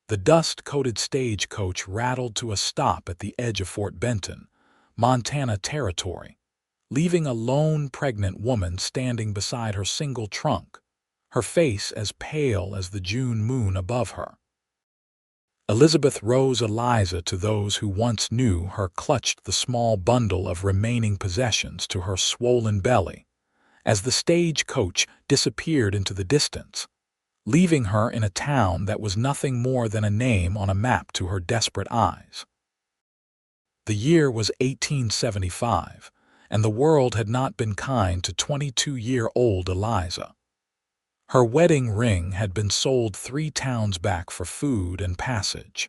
The dust-coated stagecoach rattled to a stop at the edge of Fort Benton, Montana territory, leaving a lone pregnant woman standing beside her single trunk, her face as pale as the June moon above her. Elizabeth Rose Eliza, to those who once knew her, clutched the small bundle of remaining possessions to her swollen belly as the stagecoach disappeared into the distance, leaving her in a town that was nothing more than a name on a map to her desperate eyes. The year was 1875, and the world had not been kind to 22-year-old Eliza. Her wedding ring had been sold 3 towns back for food and passage.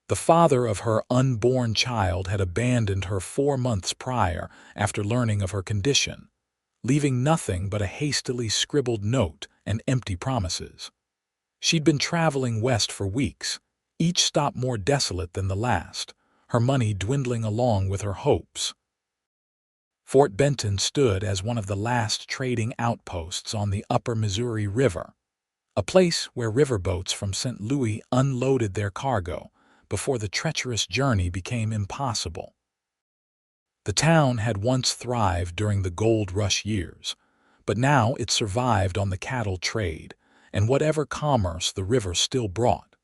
The father of her unborn child had abandoned her 4 months prior after learning of her condition, leaving nothing but a hastily scribbled note and empty promises. She'd been traveling west for weeks, each stop more desolate than the last, her money dwindling along with her hopes. Fort Benton stood as one of the last trading outposts on the upper Missouri River, a place where riverboats from St. Louis unloaded their cargo before the treacherous journey became impossible. The town had once thrived during the gold rush years, but now it survived on the cattle trade and whatever commerce the river still brought.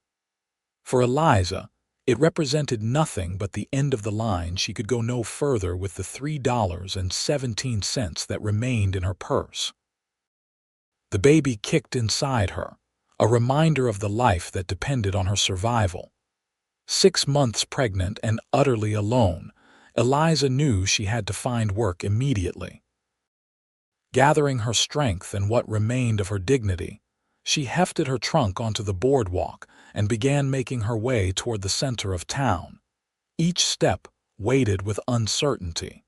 For Eliza, it represented nothing but the end of the line. She could go no further with the $3.17 that remained in her purse. The baby kicked inside her, a reminder of the life that depended on her survival. 6 months pregnant and utterly alone, Eliza knew she had to find work immediately. Gathering her strength and what remained of her dignity, she hefted her trunk onto the boardwalk and began making her way toward the center of town, each step weighted with uncertainty.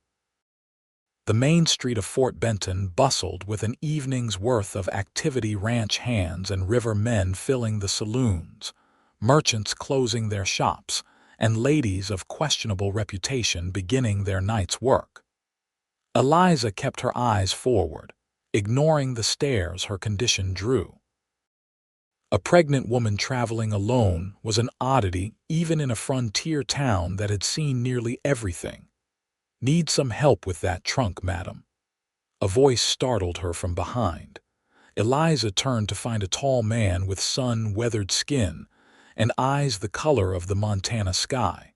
The main street of Fort Benton bustled with an evening's worth of activity, ranch hands and river men filling the saloons, merchants closing their shops, and ladies of questionable reputation beginning their night's work. Eliza kept her eyes forward, ignoring the stares her condition drew. A pregnant woman traveling alone was an oddity even in a frontier town that had seen nearly everything. "Need some help with that trunk, madam?" A voice startled her from behind. Eliza turned to find a tall man with sun-weathered skin and eyes the color of the Montana sky.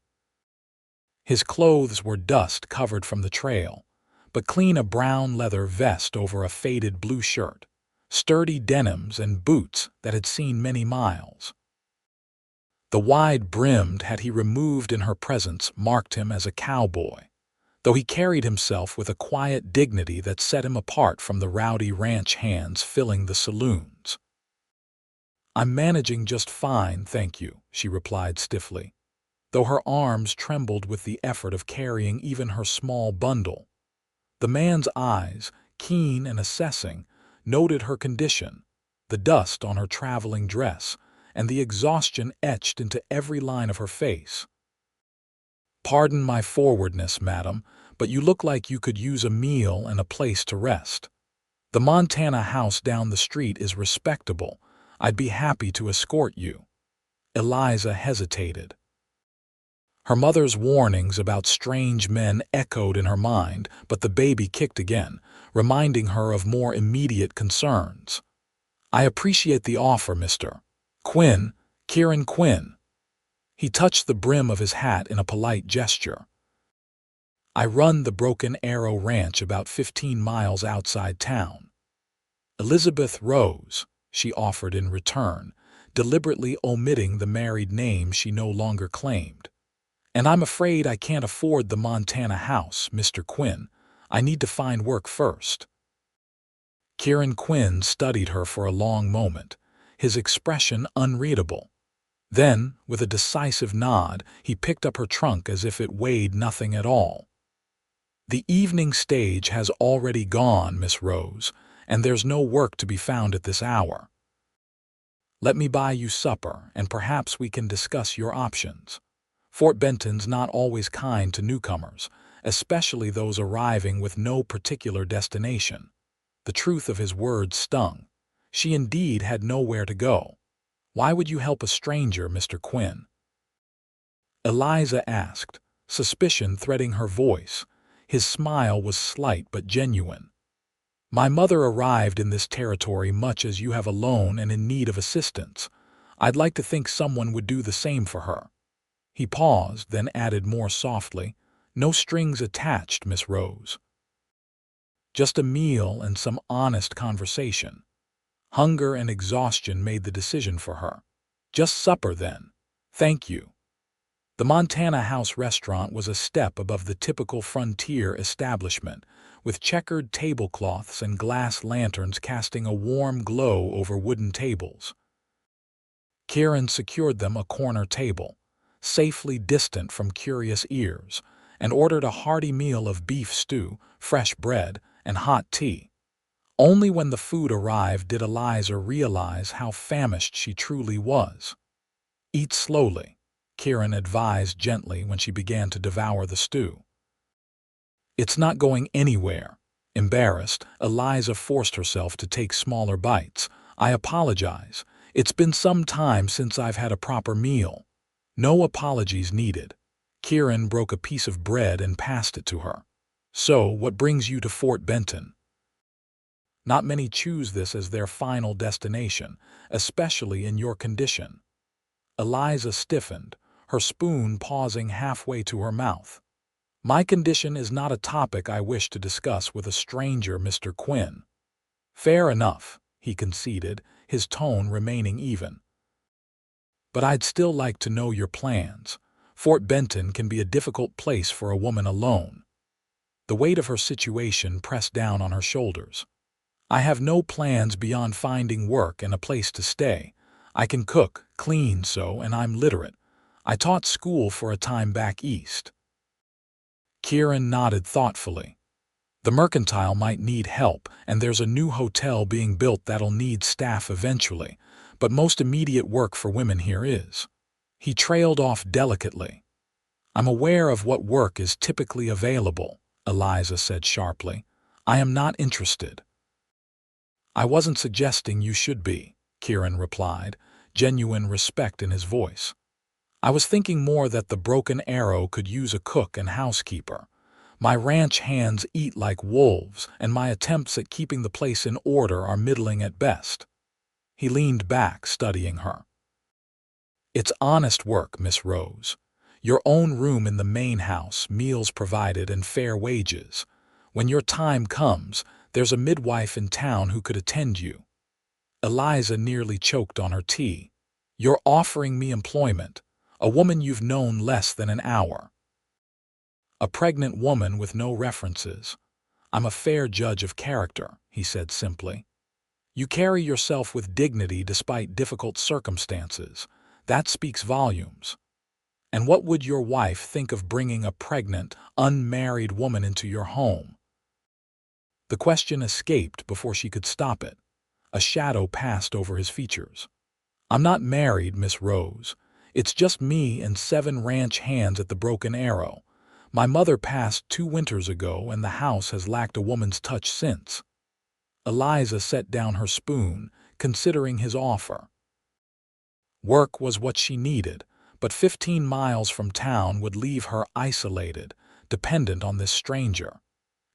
His clothes were dust-covered from the trail, but clean, a brown leather vest over a faded blue shirt, sturdy denims, and boots that had seen many miles. The wide-brimmed hat he removed in her presence marked him as a cowboy, though he carried himself with a quiet dignity that set him apart from the rowdy ranch hands filling the saloons. "I'm managing just fine, thank you," she replied stiffly, though her arms trembled with the effort of carrying even her small bundle. The man's eyes, keen and assessing, noted her condition, the dust on her traveling dress, and the exhaustion etched into every line of her face. "Pardon my forwardness, madam, but you look like you could use a meal and a place to rest. The Montana house down the street is respectable. I'd be happy to escort you." Eliza hesitated. Her mother's warnings about strange men echoed in her mind, but the baby kicked again, reminding her of more immediate concerns. "I appreciate the offer, Mr. Quinn, Kieran Quinn." He touched the brim of his hat in a polite gesture. "I run the Broken Arrow Ranch about 15 miles outside town." "Elizabeth Rose," she offered in return, deliberately omitting the married name she no longer claimed. "And I'm afraid I can't afford the Montana house, Mr. Quinn. I need to find work first." Kieran Quinn studied her for a long moment, his expression unreadable. Then, with a decisive nod, he picked up her trunk as if it weighed nothing at all. "The evening stage has already gone, Miss Rose, and there's no work to be found at this hour. Let me buy you supper, and perhaps we can discuss your options. Fort Benton's not always kind to newcomers, especially those arriving with no particular destination." The truth of his words stung. She indeed had nowhere to go. Why would you help a stranger, Mr. Quinn? Eliza asked, suspicion threading her voice. His smile was slight but genuine. My mother arrived in this territory much as you have alone and in need of assistance. I'd like to think someone would do the same for her. He paused, then added more softly, no strings attached, Miss Rose. Just a meal and some honest conversation. Hunger and exhaustion made the decision for her. Just supper, then. Thank you. The Montana House restaurant was a step above the typical frontier establishment, with checkered tablecloths and glass lanterns casting a warm glow over wooden tables. Kieran secured them a corner table, safely distant from curious ears, and ordered a hearty meal of beef stew, fresh bread, and hot tea. Only when the food arrived did Eliza realize how famished she truly was. Eat slowly, Kieran advised gently when she began to devour the stew. It's not going anywhere. Embarrassed, Eliza forced herself to take smaller bites. I apologize. It's been some time since I've had a proper meal. No apologies needed. Kieran broke a piece of bread and passed it to her. So, what brings you to Fort Benton? Not many choose this as their final destination, especially in your condition. Eliza stiffened, her spoon pausing halfway to her mouth. My condition is not a topic I wish to discuss with a stranger, Mr. Quinn. Fair enough, he conceded, his tone remaining even. But I'd still like to know your plans. Fort Benton can be a difficult place for a woman alone. The weight of her situation pressed down on her shoulders. I have no plans beyond finding work and a place to stay. I can cook, clean, and I'm literate. I taught school for a time back east. Kieran nodded thoughtfully. The mercantile might need help, and there's a new hotel being built that'll need staff eventually, but most immediate work for women here is. He trailed off delicately. I'm aware of what work is typically available, Eliza said sharply. I am not interested. I wasn't suggesting you should be, Kieran replied, genuine respect in his voice. I was thinking more that the Broken Arrow could use a cook and housekeeper. My ranch hands eat like wolves, and my attempts at keeping the place in order are middling at best. He leaned back, studying her. It's honest work, Miss Rose. Your own room in the main house, meals provided, and fair wages. When your time comes, there's a midwife in town who could attend you. Eliza nearly choked on her tea. You're offering me employment, a woman you've known less than an hour. A pregnant woman with no references. I'm a fair judge of character, he said simply. You carry yourself with dignity despite difficult circumstances. That speaks volumes. And what would your wife think of bringing a pregnant, unmarried woman into your home? The question escaped before she could stop it. A shadow passed over his features. I'm not married, Miss Rose. It's just me and 7 ranch hands at the Broken Arrow. My mother passed 2 winters ago, and the house has lacked a woman's touch since. Eliza set down her spoon, considering his offer. Work was what she needed, but 15 miles from town would leave her isolated, dependent on this stranger.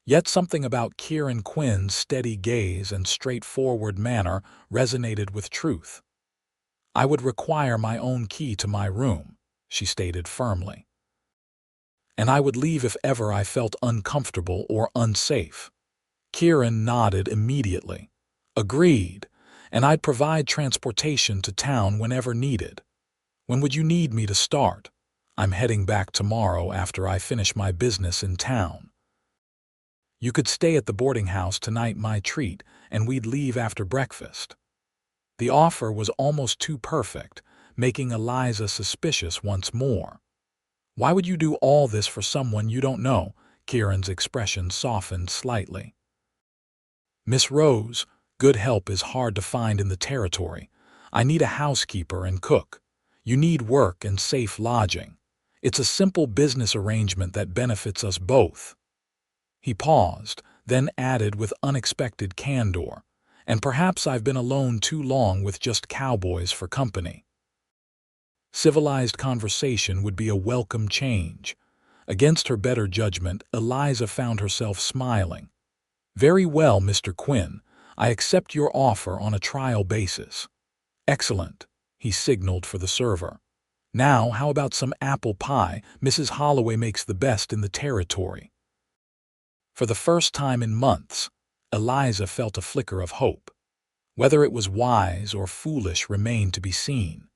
Yet something about Kieran Quinn's steady gaze and straightforward manner resonated with truth. I would require my own key to my room, she stated firmly. And I would leave if ever I felt uncomfortable or unsafe. Kieran nodded immediately. Agreed, and I'd provide transportation to town whenever needed. When would you need me to start? I'm heading back tomorrow after I finish my business in town. You could stay at the boarding house tonight, my treat, and we'd leave after breakfast. The offer was almost too perfect, making Eliza suspicious once more. Why would you do all this for someone you don't know? Kieran's expression softened slightly. Miss Rose, good help is hard to find in the territory. I need a housekeeper and cook. You need work and safe lodging. It's a simple business arrangement that benefits us both. He paused, then added with unexpected candor, And perhaps I've been alone too long with just cowboys for company. Civilized conversation would be a welcome change. Against her better judgment, Eliza found herself smiling. "Very well, Mr. Quinn. I accept your offer on a trial basis." "Excellent," he signaled for the server. "Now, how about some apple pie? Mrs. Holloway makes the best in the territory." For the first time in months, Eliza felt a flicker of hope. Whether it was wise or foolish remained to be seen.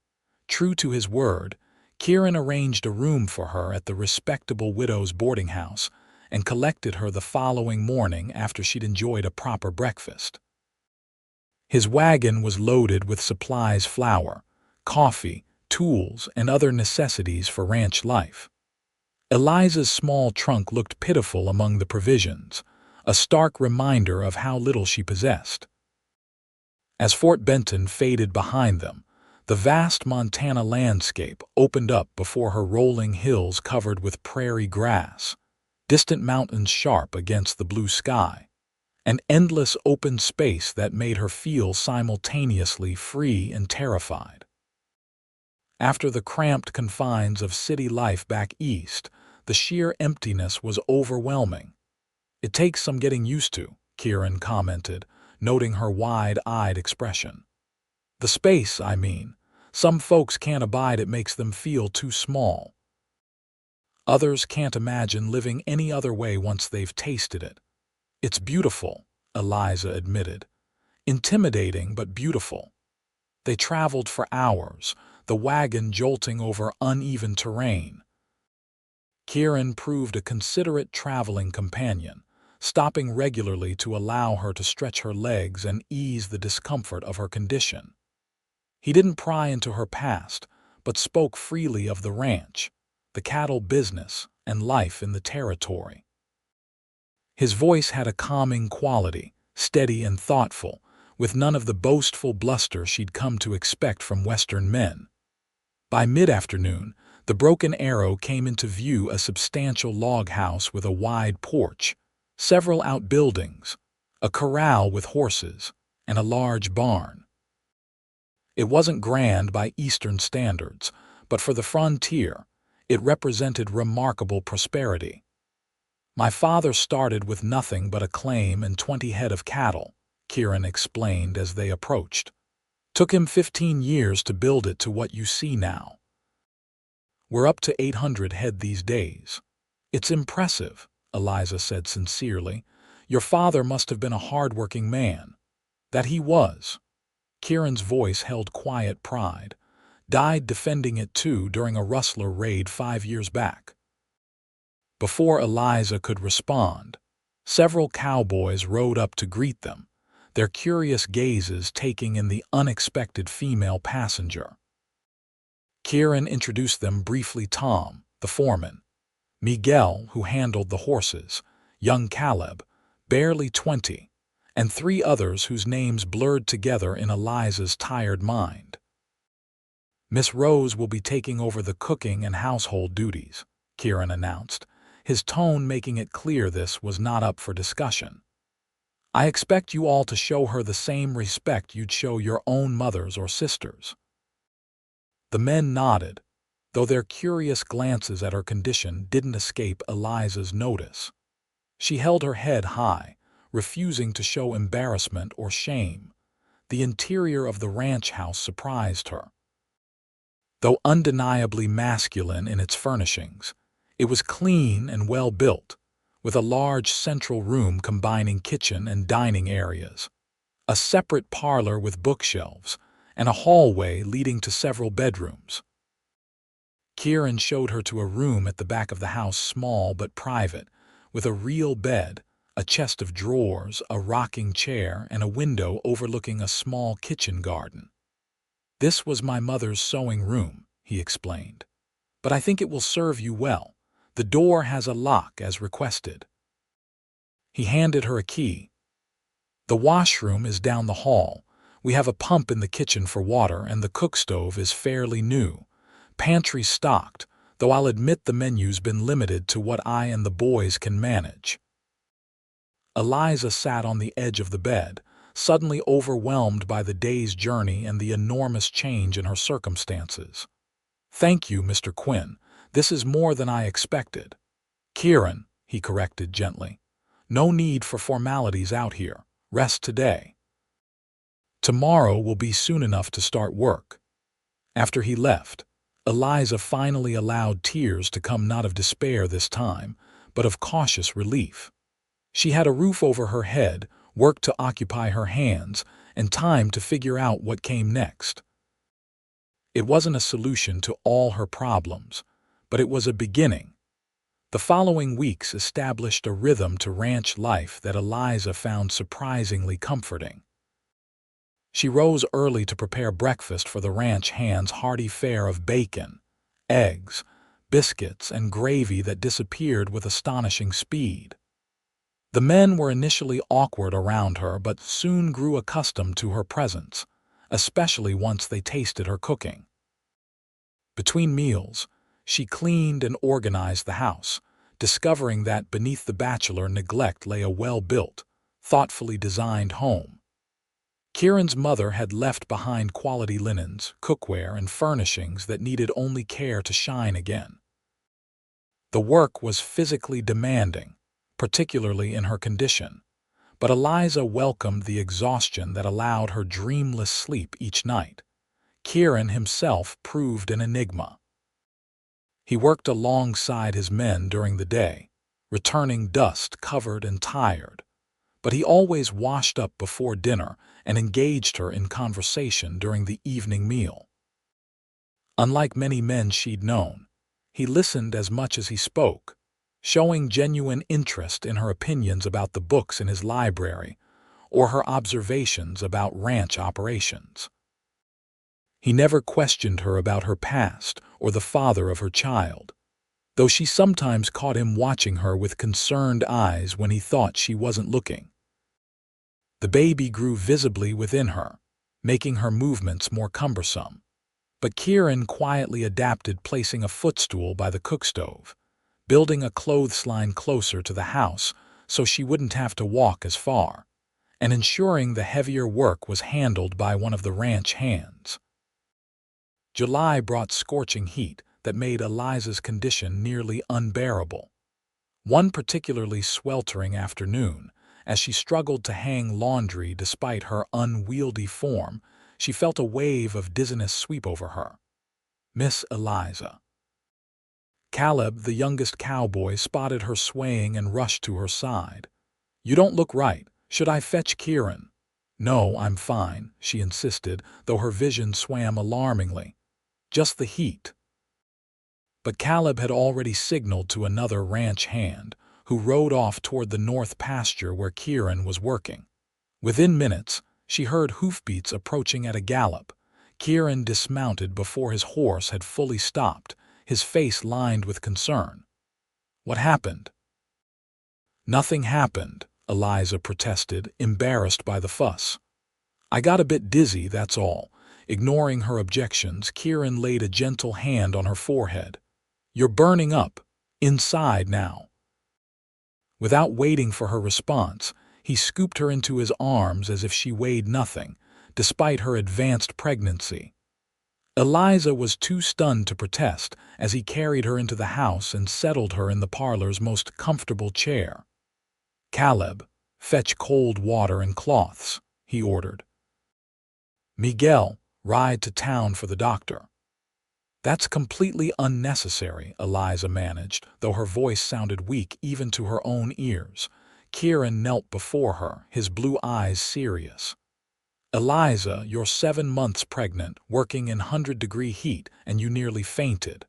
True to his word, Kieran arranged a room for her at the respectable widow's boarding house and collected her the following morning after she'd enjoyed a proper breakfast. His wagon was loaded with supplies: flour, coffee, tools, and other necessities for ranch life. Eliza's small trunk looked pitiful among the provisions, a stark reminder of how little she possessed. As Fort Benton faded behind them, the vast Montana landscape opened up before her, rolling hills covered with prairie grass, distant mountains sharp against the blue sky, an endless open space that made her feel simultaneously free and terrified. After the cramped confines of city life back east, the sheer emptiness was overwhelming. "It takes some getting used to," Kieran commented, noting her wide-eyed expression. "The space, I mean. Some folks can't abide it, makes them feel too small. Others can't imagine living any other way once they've tasted it." "It's beautiful," Eliza admitted. "Intimidating, but beautiful." They traveled for hours, the wagon jolting over uneven terrain. Kieran proved a considerate traveling companion, stopping regularly to allow her to stretch her legs and ease the discomfort of her condition. He didn't pry into her past, but spoke freely of the ranch, the cattle business, and life in the territory. His voice had a calming quality, steady and thoughtful, with none of the boastful bluster she'd come to expect from Western men. By mid-afternoon, the Broken Arrow came into view, a substantial log house with a wide porch, several outbuildings, a corral with horses, and a large barn. It wasn't grand by Eastern standards, but for the frontier, it represented remarkable prosperity. "My father started with nothing but a claim and 20 head of cattle," Kieran explained as they approached. "Took him 15 years to build it to what you see now. We're up to 800 head these days." "It's impressive," Eliza said sincerely. "Your father must have been a hard-working man." "That he was." Kieran's voice held quiet pride. "Died defending it too during a rustler raid 5 years back." Before Eliza could respond, several cowboys rode up to greet them, their curious gazes taking in the unexpected female passenger. Kieran introduced them briefly: Tom, the foreman; Miguel, who handled the horses; young Caleb, barely 20, and 3 others whose names blurred together in Eliza's tired mind. "Miss Rose will be taking over the cooking and household duties," Kieran announced, his tone making it clear this was not up for discussion. "I expect you all to show her the same respect you'd show your own mothers or sisters." The men nodded, though their curious glances at her condition didn't escape Eliza's notice. She held her head high, refusing to show embarrassment or shame. The interior of the ranch house surprised her. Though undeniably masculine in its furnishings, it was clean and well-built, with a large central room combining kitchen and dining areas, a separate parlor with bookshelves, and a hallway leading to several bedrooms. Kieran showed her to a room at the back of the house, small but private, with a real bed, a chest of drawers, a rocking chair, and a window overlooking a small kitchen garden. "This was my mother's sewing room," he explained. "But I think it will serve you well. The door has a lock as requested." He handed her a key. "The washroom is down the hall. We have a pump in the kitchen for water, and the cook stove is fairly new. Pantry stocked, though I'll admit the menu's been limited to what I and the boys can manage." Eliza sat on the edge of the bed, suddenly overwhelmed by the day's journey and the enormous change in her circumstances. "Thank you, Mr. Quinn. This is more than I expected." "Kieran," he corrected gently. "No need for formalities out here. Rest today. Tomorrow will be soon enough to start work." After he left, Eliza finally allowed tears to come, not of despair this time, but of cautious relief. She had a roof over her head, work to occupy her hands, and time to figure out what came next. It wasn't a solution to all her problems, but it was a beginning. The following weeks established a rhythm to ranch life that Eliza found surprisingly comforting. She rose early to prepare breakfast for the ranch hands' hearty fare of bacon, eggs, biscuits, and gravy that disappeared with astonishing speed. The men were initially awkward around her, but soon grew accustomed to her presence, especially once they tasted her cooking. Between meals, she cleaned and organized the house, discovering that beneath the bachelor neglect lay a well-built, thoughtfully designed home. Kieran's mother had left behind quality linens, cookware, and furnishings that needed only care to shine again. The work was physically demanding, particularly in her condition, but Eliza welcomed the exhaustion that allowed her dreamless sleep each night. Kieran himself proved an enigma. He worked alongside his men during the day, returning dust-covered and tired, but he always washed up before dinner and engaged her in conversation during the evening meal. Unlike many men she'd known, he listened as much as he spoke, showing genuine interest in her opinions about the books in his library or her observations about ranch operations. He never questioned her about her past or the father of her child, though she sometimes caught him watching her with concerned eyes when he thought she wasn't looking. The baby grew visibly within her, making her movements more cumbersome, but Kieran quietly adapted, placing a footstool by the cookstove, building a clothesline closer to the house so she wouldn't have to walk as far, and ensuring the heavier work was handled by one of the ranch hands. July brought scorching heat that made Eliza's condition nearly unbearable. One particularly sweltering afternoon, as she struggled to hang laundry despite her unwieldy form, she felt a wave of dizziness sweep over her. "Miss Eliza." Caleb, the youngest cowboy, spotted her swaying and rushed to her side. "You don't look right. Should I fetch Kieran?" "No, I'm fine," she insisted, though her vision swam alarmingly. "Just the heat." But Caleb had already signaled to another ranch hand, who rode off toward the north pasture where Kieran was working. Within minutes, she heard hoofbeats approaching at a gallop. Kieran dismounted before his horse had fully stopped, his face lined with concern. "What happened?" "Nothing happened," Eliza protested, embarrassed by the fuss. "I got a bit dizzy, that's all." Ignoring her objections, Kieran laid a gentle hand on her forehead. "You're burning up. Inside now." Without waiting for her response, he scooped her into his arms as if she weighed nothing, despite her advanced pregnancy. Eliza was too stunned to protest as he carried her into the house and settled her in the parlor's most comfortable chair. "Caleb, fetch cold water and cloths," he ordered. "Miguel, ride to town for the doctor." "That's completely unnecessary," Eliza managed, though her voice sounded weak even to her own ears. Kieran knelt before her, his blue eyes serious. "Eliza, you're 7 months pregnant, working in 100-degree heat, and you nearly fainted.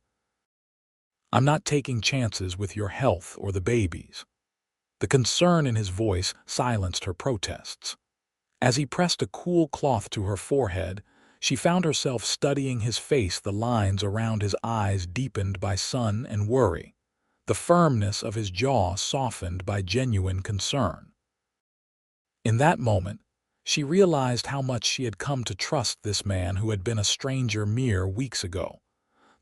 I'm not taking chances with your health or the baby's." The concern in his voice silenced her protests. As he pressed a cool cloth to her forehead, she found herself studying his face, the lines around his eyes deepened by sun and worry, the firmness of his jaw softened by genuine concern. In that moment, she realized how much she had come to trust this man who had been a stranger mere weeks ago.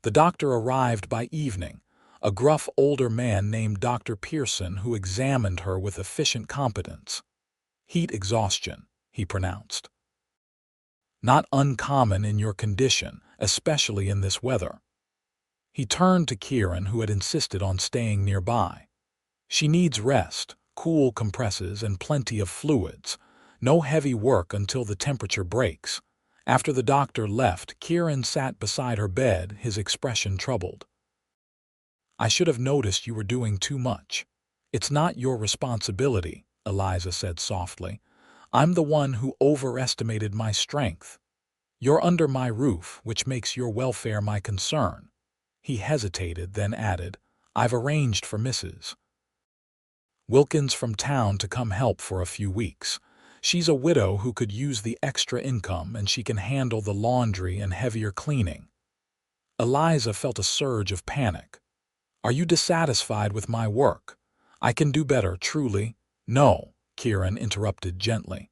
The doctor arrived by evening, a gruff older man named Dr. Pearson who examined her with efficient competence. "Heat exhaustion," he pronounced. Not uncommon in your condition, especially in this weather. He turned to Kieran, who had insisted on staying nearby. She needs rest, cool compresses, and plenty of fluids. No heavy work until the temperature breaks. After the doctor left, Kieran sat beside her bed, his expression troubled. I should have noticed you were doing too much. It's not your responsibility, Eliza said softly. I'm the one who overestimated my strength. You're under my roof, which makes your welfare my concern. He hesitated, then added, I've arranged for Mrs. Wilkins from town to come help for a few weeks. She's a widow who could use the extra income, and she can handle the laundry and heavier cleaning. Eliza felt a surge of panic. Are you dissatisfied with my work? I can do better, truly. No, Kieran interrupted gently.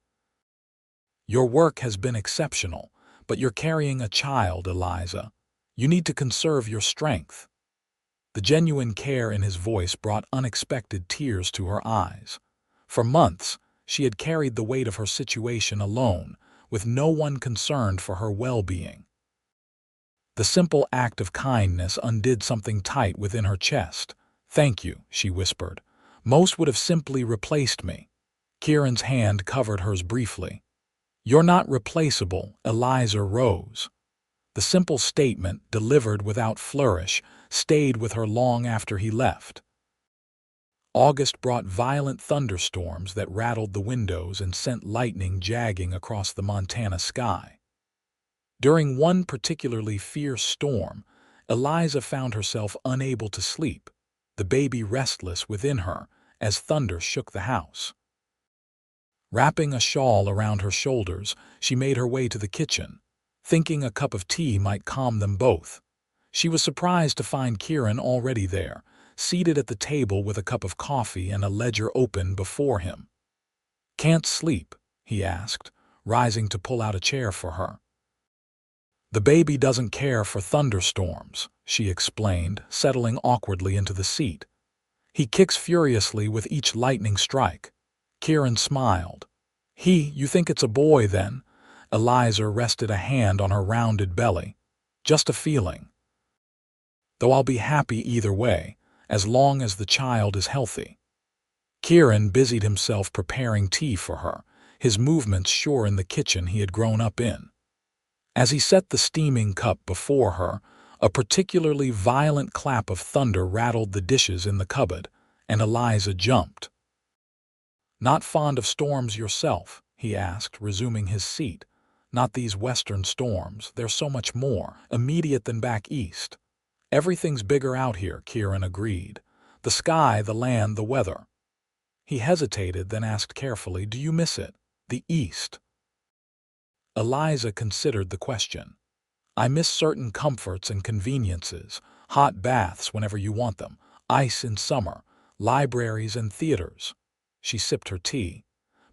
Your work has been exceptional, but you're carrying a child, Eliza. You need to conserve your strength. The genuine care in his voice brought unexpected tears to her eyes. For months, she had carried the weight of her situation alone, with no one concerned for her well-being. The simple act of kindness undid something tight within her chest. Thank you, she whispered. Most would have simply replaced me. Kieran's hand covered hers briefly. You're not replaceable, Eliza rose. The simple statement, delivered without flourish, stayed with her long after he left. August brought violent thunderstorms that rattled the windows and sent lightning jagging across the Montana sky. During one particularly fierce storm, Eliza found herself unable to sleep, the baby restless within her as thunder shook the house. Wrapping a shawl around her shoulders, she made her way to the kitchen, thinking a cup of tea might calm them both. She was surprised to find Kieran already there, seated at the table with a cup of coffee and a ledger open before him. Can't sleep? He asked, rising to pull out a chair for her. The baby doesn't care for thunderstorms, she explained, settling awkwardly into the seat. He kicks furiously with each lightning strike. Kieran smiled. You think it's a boy, then? Eliza rested a hand on her rounded belly. Just a feeling. Though I'll be happy either way, as long as the child is healthy. Kieran busied himself preparing tea for her, his movements sure in the kitchen he had grown up in. As he set the steaming cup before her, a particularly violent clap of thunder rattled the dishes in the cupboard, and Eliza jumped. Not fond of storms yourself? He asked, resuming his seat. Not these western storms, they're so much more immediate than back east. Everything's bigger out here, Kieran agreed. The sky, the land, the weather. He hesitated, then asked carefully, do you miss it? The east? Eliza considered the question. I miss certain comforts and conveniences, hot baths whenever you want them, ice in summer, libraries and theaters. She sipped her tea.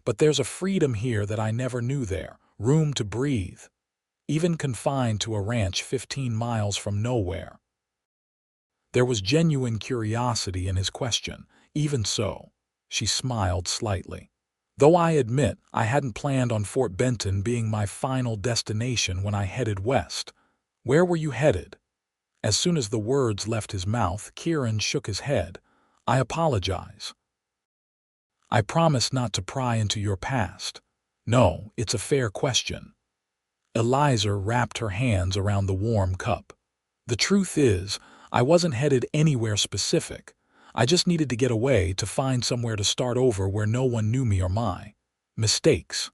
But there's a freedom here that I never knew there, room to breathe. Even confined to a ranch 15 miles from nowhere. There was genuine curiosity in his question. Even so, she smiled slightly. Though I admit I hadn't planned on Fort Benton being my final destination when I headed west. Where were you headed? As soon as the words left his mouth, Kieran shook his head. I apologize. I promise not to pry into your past. No, it's a fair question. Eliza wrapped her hands around the warm cup. The truth is, I wasn't headed anywhere specific. I just needed to get away, to find somewhere to start over where no one knew me or my mistakes.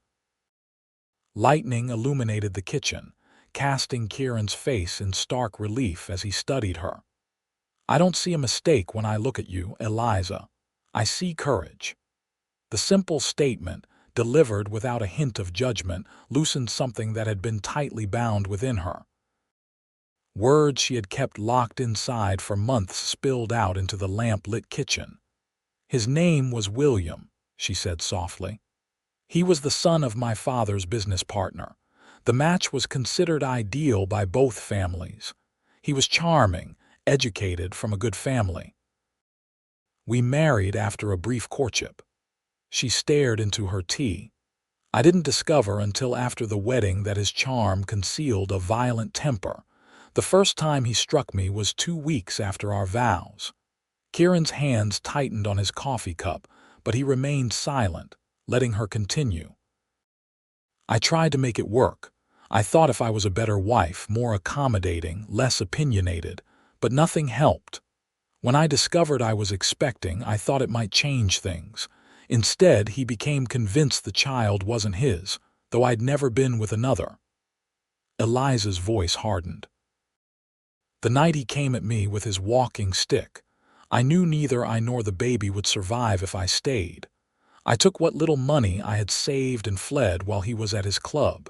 Lightning illuminated the kitchen, casting Kieran's face in stark relief as he studied her. I don't see a mistake when I look at you, Eliza. I see courage. The simple statement, delivered without a hint of judgment, loosened something that had been tightly bound within her. Words she had kept locked inside for months spilled out into the lamp-lit kitchen. His name was William, she said softly. He was the son of my father's business partner. The match was considered ideal by both families. He was charming, educated, from a good family. We married after a brief courtship. She stared into her tea. I didn't discover until after the wedding that his charm concealed a violent temper. The first time he struck me was 2 weeks after our vows. Kieran's hands tightened on his coffee cup, but he remained silent, letting her continue. I tried to make it work. I thought if I was a better wife, more accommodating, less opinionated, but nothing helped. When I discovered I was expecting, I thought it might change things. Instead, he became convinced the child wasn't his, though I'd never been with another. Eliza's voice hardened. The night he came at me with his walking stick, I knew neither I nor the baby would survive if I stayed. I took what little money I had saved and fled while he was at his club.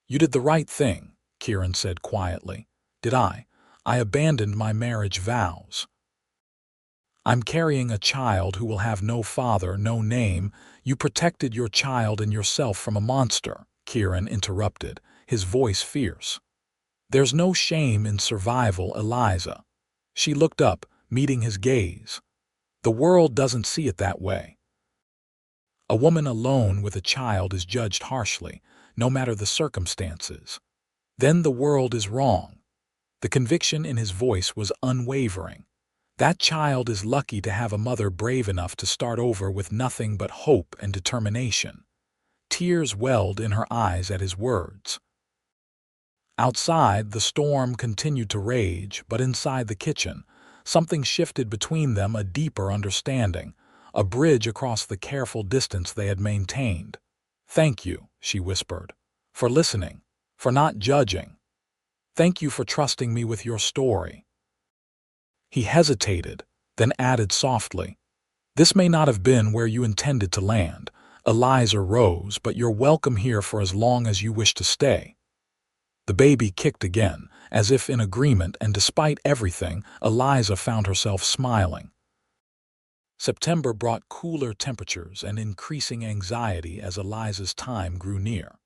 "You did the right thing," Kieran said quietly. "Did I? I abandoned my marriage vows." "I'm carrying a child who will have no father, no name. You protected your child and yourself from a monster," Kieran interrupted, his voice fierce. "There's no shame in survival, Eliza." She looked up, meeting his gaze. "The world doesn't see it that way. A woman alone with a child is judged harshly, no matter the circumstances. Then the world is wrong." The conviction in his voice was unwavering. "That child is lucky to have a mother brave enough to start over with nothing but hope and determination." Tears welled in her eyes at his words. Outside, the storm continued to rage, but inside the kitchen, something shifted between them, a deeper understanding, a bridge across the careful distance they had maintained. "Thank you," she whispered, "for listening, for not judging. Thank you for trusting me with your story." He hesitated, then added softly, "This may not have been where you intended to land." Eliza rose, "But you're welcome here for as long as you wish to stay." The baby kicked again, as if in agreement, and despite everything, Eliza found herself smiling. September brought cooler temperatures and increasing anxiety as Eliza's time grew near.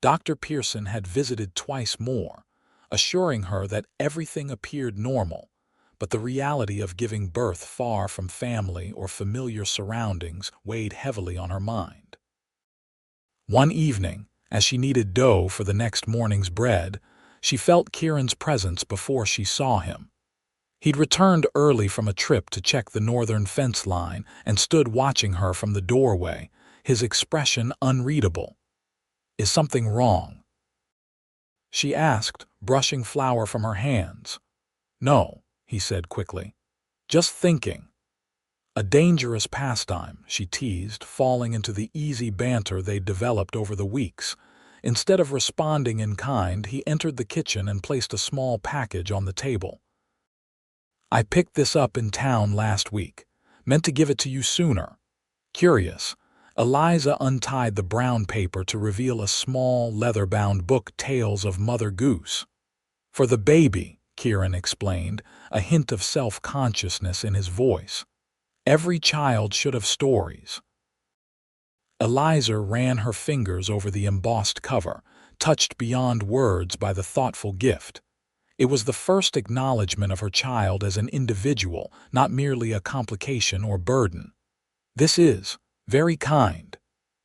Dr. Pearson had visited twice more, assuring her that everything appeared normal, but the reality of giving birth far from family or familiar surroundings weighed heavily on her mind. One evening, as she kneaded dough for the next morning's bread, she felt Kieran's presence before she saw him. He'd returned early from a trip to check the northern fence line and stood watching her from the doorway, his expression unreadable. "Is something wrong?" she asked, brushing flour from her hands. "No," he said quickly. "Just thinking." "A dangerous pastime," she teased, falling into the easy banter they'd developed over the weeks. Instead of responding in kind, he entered the kitchen and placed a small package on the table. "I picked this up in town last week. Meant to give it to you sooner." Curious, Eliza untied the brown paper to reveal a small, leather-bound book, Tales of Mother Goose. "For the baby," Kieran explained, a hint of self-consciousness in his voice. "Every child should have stories." Eliza ran her fingers over the embossed cover, touched beyond words by the thoughtful gift. It was the first acknowledgement of her child as an individual, not merely a complication or burden. "This is very kind.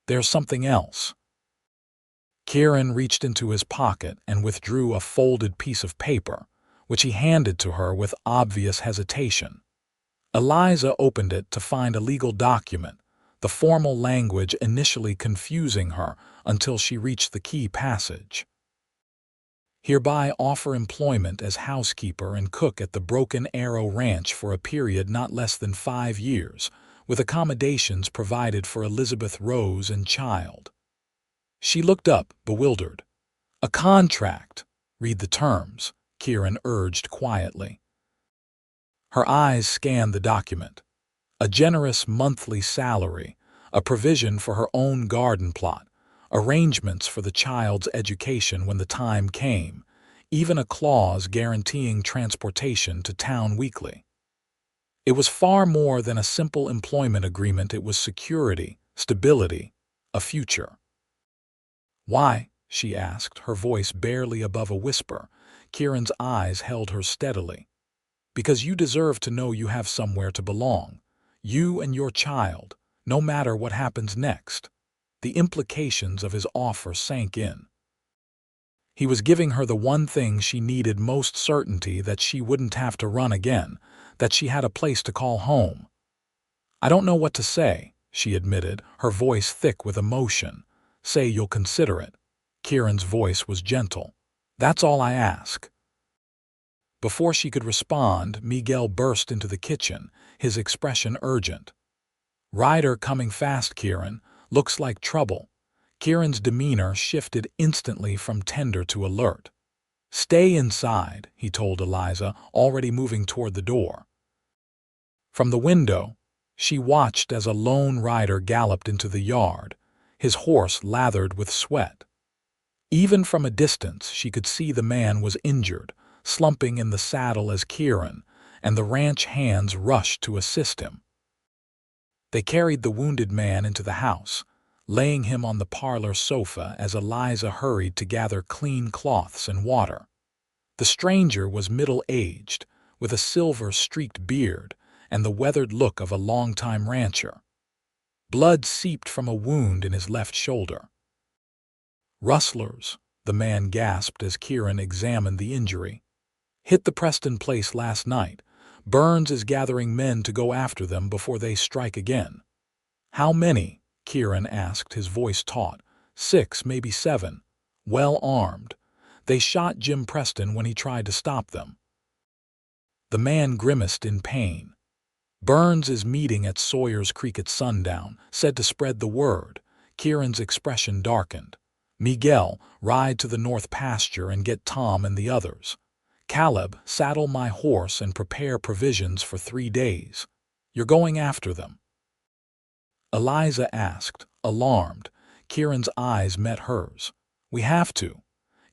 There's something else." Kieran reached into his pocket and withdrew a folded piece of paper, which he handed to her with obvious hesitation. Eliza opened it to find a legal document, the formal language initially confusing her until she reached the key passage. "Hereby offer employment as housekeeper and cook at the Broken Arrow Ranch for a period not less than 5 years, with accommodations provided for Elizabeth Rose and child." She looked up, bewildered. "A contract. Read the terms," Kieran urged quietly. Her eyes scanned the document. A generous monthly salary, a provision for her own garden plot, arrangements for the child's education when the time came, even a clause guaranteeing transportation to town weekly. It was far more than a simple employment agreement. It was security, stability, a future. "Why?" she asked, her voice barely above a whisper. Kieran's eyes held her steadily. "Because you deserve to know you have somewhere to belong. You and your child, no matter what happens next." The implications of his offer sank in. He was giving her the one thing she needed most: certainty that she wouldn't have to run again, that she had a place to call home. "I don't know what to say," she admitted, her voice thick with emotion. "Say you'll consider it." Kieran's voice was gentle. "That's all I ask." Before she could respond, Miguel burst into the kitchen, his expression urgent. "Ryder coming fast, Kieran. Looks like trouble." Kieran's demeanor shifted instantly from tender to alert. "Stay inside," he told Eliza, already moving toward the door. From the window, she watched as a lone rider galloped into the yard, his horse lathered with sweat. Even from a distance, she could see the man was injured, slumping in the saddle as Kieran and the ranch hands rushed to assist him. They carried the wounded man into the house, laying him on the parlor sofa as Eliza hurried to gather clean cloths and water. The stranger was middle-aged, with a silver-streaked beard and the weathered look of a longtime rancher. Blood seeped from a wound in his left shoulder. "Rustlers," the man gasped as Kieran examined the injury. "Hit the Preston place last night. Burns is gathering men to go after them before they strike again." "How many?" Kieran asked, his voice taut. "6, maybe 7. Well armed. They shot Jim Preston when he tried to stop them." The man grimaced in pain. "Burns is meeting at Sawyer's Creek at sundown, said to spread the word." Kieran's expression darkened. "Miguel, ride to the north pasture and get Tom and the others. Caleb, saddle my horse and prepare provisions for 3 days. You're going after them?" Eliza asked, alarmed. Kieran's eyes met hers. "We have to.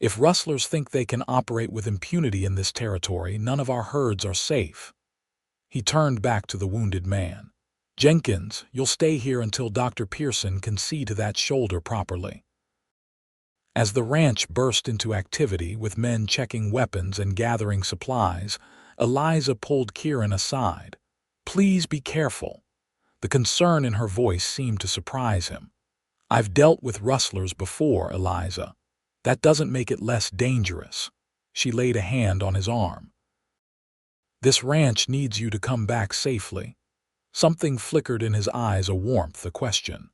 If rustlers think they can operate with impunity in this territory, none of our herds are safe." He turned back to the wounded man. "Jenkins, you'll stay here until Dr. Pearson can see to that shoulder properly." As the ranch burst into activity with men checking weapons and gathering supplies, Eliza pulled Kieran aside. "Please be careful." The concern in her voice seemed to surprise him. "I've dealt with rustlers before, Eliza. That doesn't make it less dangerous." She laid a hand on his arm. "This ranch needs you to come back safely." Something flickered in his eyes, a warmth, a question.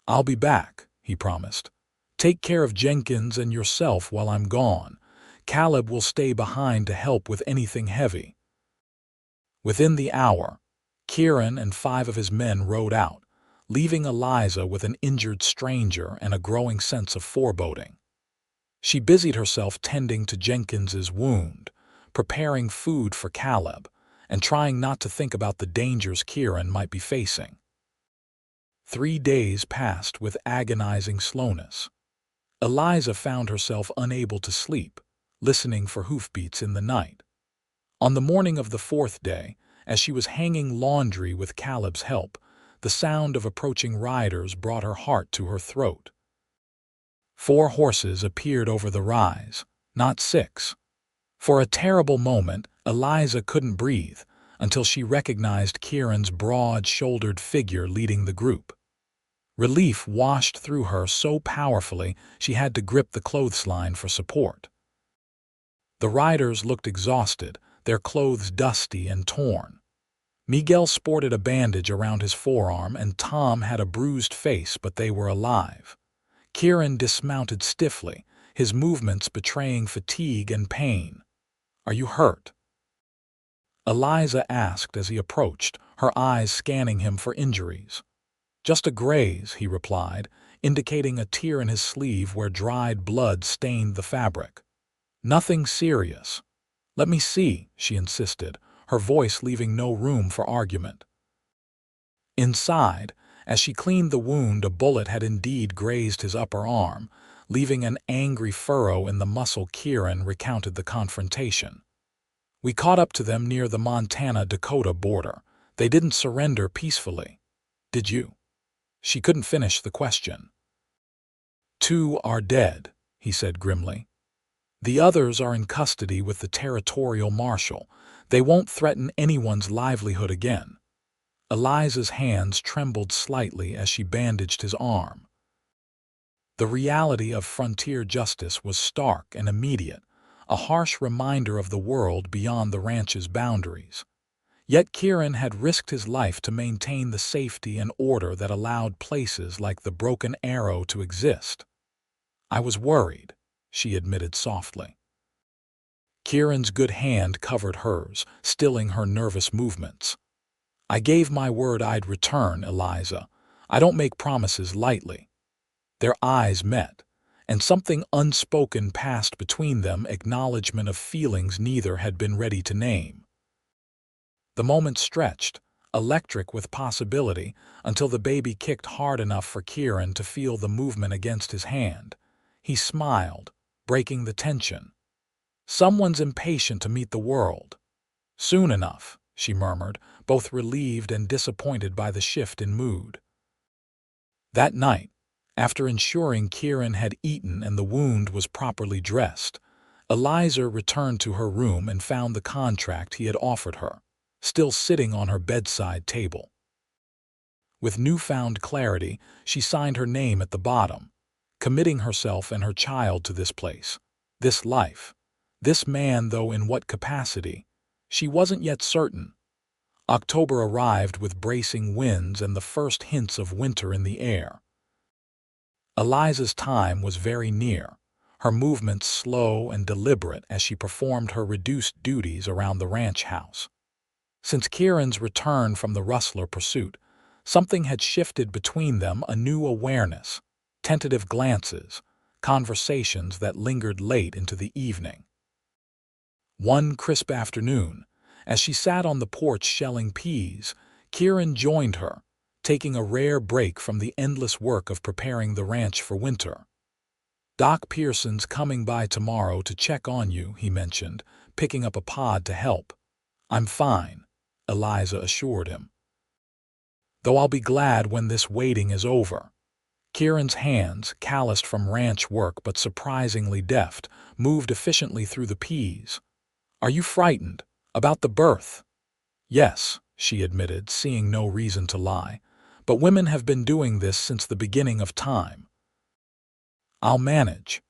"I'll be back," he promised. "Take care of Jenkins and yourself while I'm gone. Caleb will stay behind to help with anything heavy." Within the hour, Kieran and 5 of his men rode out, leaving Eliza with an injured stranger and a growing sense of foreboding. She busied herself tending to Jenkins's wound, preparing food for Caleb, and trying not to think about the dangers Kieran might be facing. 3 days passed with agonizing slowness. Eliza found herself unable to sleep, listening for hoofbeats in the night. On the morning of the 4th day, as she was hanging laundry with Caleb's help, the sound of approaching riders brought her heart to her throat. 4 horses appeared over the rise, not 6. For a terrible moment, Eliza couldn't breathe until she recognized Kieran's broad-shouldered figure leading the group. Relief washed through her so powerfully she had to grip the clothesline for support. The riders looked exhausted, their clothes dusty and torn. Miguel sported a bandage around his forearm and Tom had a bruised face, but they were alive. Kieran dismounted stiffly, his movements betraying fatigue and pain. "Are you hurt?" Eliza asked as he approached, her eyes scanning him for injuries. "Just a graze," he replied, indicating a tear in his sleeve where dried blood stained the fabric. "Nothing serious." "Let me see," she insisted, her voice leaving no room for argument. Inside, as she cleaned the wound, a bullet had indeed grazed his upper arm, leaving an angry furrow in the muscle. Kieran recounted the confrontation. "We caught up to them near the Montana-Dakota border. They didn't surrender peacefully. Did you?" She couldn't finish the question. "2 are dead," he said grimly. "The others are in custody with the territorial marshal. They won't threaten anyone's livelihood again." Eliza's hands trembled slightly as she bandaged his arm. The reality of frontier justice was stark and immediate, a harsh reminder of the world beyond the ranch's boundaries. Yet Kieran had risked his life to maintain the safety and order that allowed places like the Broken Arrow to exist. "I was worried," she admitted softly. Kieran's good hand covered hers, stilling her nervous movements. "I gave my word I'd return, Eliza. I don't make promises lightly." Their eyes met, and something unspoken passed between them, acknowledgement of feelings neither had been ready to name. The moment stretched, electric with possibility, until the baby kicked hard enough for Kieran to feel the movement against his hand. He smiled, breaking the tension. "Someone's impatient to meet the world." "Soon enough," she murmured, both relieved and disappointed by the shift in mood. That night, after ensuring Kieran had eaten and the wound was properly dressed, Eliza returned to her room and found the contract he had offered her, still sitting on her bedside table. With newfound clarity, she signed her name at the bottom, committing herself and her child to this place, this life, this man, though in what capacity, she wasn't yet certain. October arrived with bracing winds and the first hints of winter in the air. Eliza's time was very near, her movements slow and deliberate as she performed her reduced duties around the ranch house. Since Kieran's return from the rustler pursuit, something had shifted between them, a new awareness, tentative glances, conversations that lingered late into the evening. One crisp afternoon, as she sat on the porch shelling peas, Kieran joined her, taking a rare break from the endless work of preparing the ranch for winter. "Doc Pearson's coming by tomorrow to check on you," he mentioned, picking up a pod to help. "I'm fine," Eliza assured him. "Though I'll be glad when this waiting is over." Kieran's hands, calloused from ranch work but surprisingly deft, moved efficiently through the peas. "Are you frightened about the birth?" "Yes," she admitted, seeing no reason to lie. "But women have been doing this since the beginning of time." "I'll manage.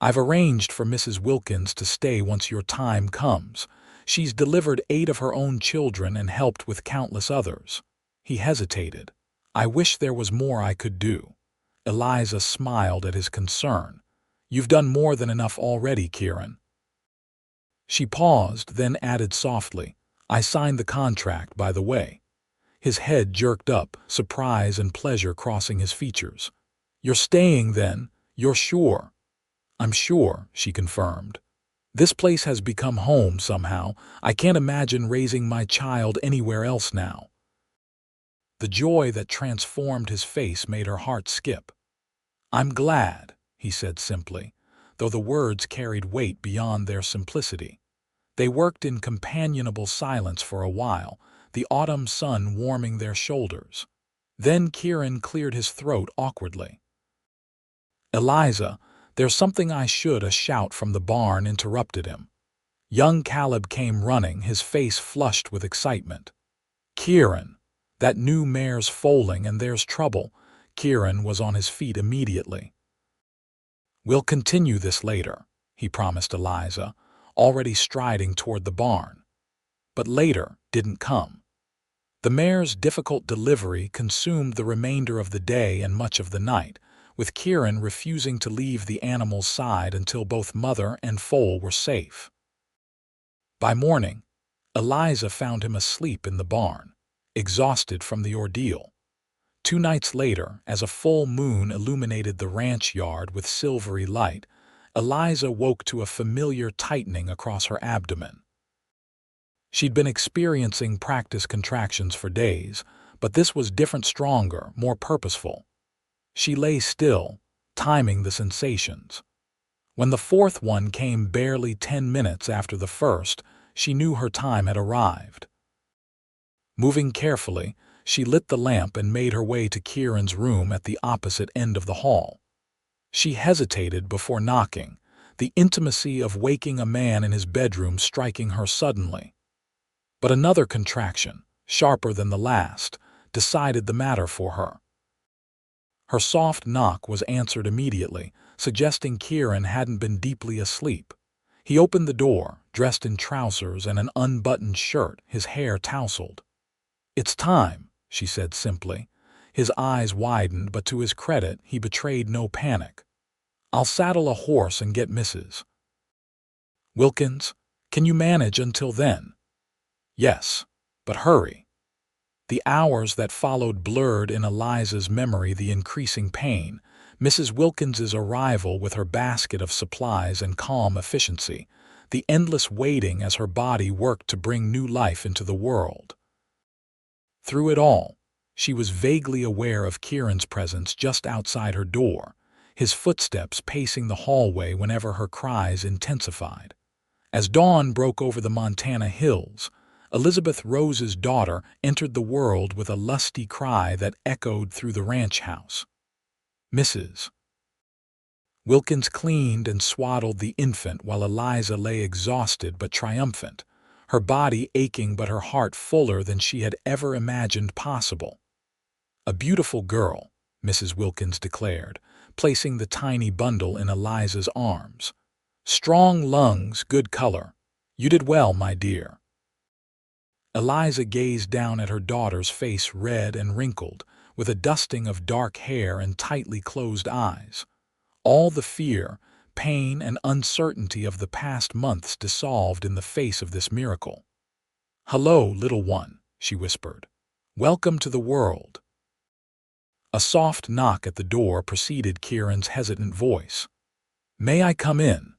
I've arranged for Mrs. Wilkins to stay once your time comes. She's delivered 8 of her own children and helped with countless others." He hesitated. "I wish there was more I could do." Eliza smiled at his concern. "You've done more than enough already, Kieran." She paused, then added softly, "I signed the contract, by the way." His head jerked up, surprise and pleasure crossing his features. "You're staying, then? You're sure?" "I'm sure," she confirmed. "This place has become home somehow. I can't imagine raising my child anywhere else now." The joy that transformed his face made her heart skip. "I'm glad," he said simply, though the words carried weight beyond their simplicity. They worked in companionable silence for a while, the autumn sun warming their shoulders. Then Kieran cleared his throat awkwardly. "Eliza, there's something I should." A shout from the barn interrupted him. Young Caleb came running, his face flushed with excitement. "Kieran, that new mare's foaling and there's trouble." Kieran was on his feet immediately. "We'll continue this later," he promised Eliza, already striding toward the barn. But later didn't come. The mare's difficult delivery consumed the remainder of the day and much of the night, with Kieran refusing to leave the animal's side until both mother and foal were safe. By morning, Eliza found him asleep in the barn, exhausted from the ordeal. 2 nights later, as a full moon illuminated the ranch yard with silvery light, Eliza woke to a familiar tightening across her abdomen. She'd been experiencing practice contractions for days, but this was different, stronger, more purposeful. She lay still, timing the sensations. When the 4th one came barely 10 minutes after the first, she knew her time had arrived. Moving carefully, she lit the lamp and made her way to Kieran's room at the opposite end of the hall. She hesitated before knocking, the intimacy of waking a man in his bedroom striking her suddenly. But another contraction, sharper than the last, decided the matter for her. Her soft knock was answered immediately, suggesting Kieran hadn't been deeply asleep. He opened the door, dressed in trousers and an unbuttoned shirt, his hair tousled. "It's time," she said simply. His eyes widened, but to his credit, he betrayed no panic. "I'll saddle a horse and get Mrs. Wilkins. Can you manage until then?" "Yes, but hurry." The hours that followed blurred in Eliza's memory the increasing pain, Mrs. Wilkins's arrival with her basket of supplies and calm efficiency, the endless waiting as her body worked to bring new life into the world. Through it all, she was vaguely aware of Kieran's presence just outside her door, his footsteps pacing the hallway whenever her cries intensified. As dawn broke over the Montana hills, Elizabeth Rose's daughter entered the world with a lusty cry that echoed through the ranch house. Mrs. Wilkins cleaned and swaddled the infant while Eliza lay exhausted but triumphant, her body aching but her heart fuller than she had ever imagined possible. "A beautiful girl," Mrs. Wilkins declared, placing the tiny bundle in Eliza's arms. "Strong lungs, good color. You did well, my dear." Eliza gazed down at her daughter's face, red and wrinkled, with a dusting of dark hair and tightly closed eyes. All the fear, pain, and uncertainty of the past months dissolved in the face of this miracle. "Hello, little one," she whispered. "Welcome to the world." A soft knock at the door preceded Kieran's hesitant voice. "May I come in?"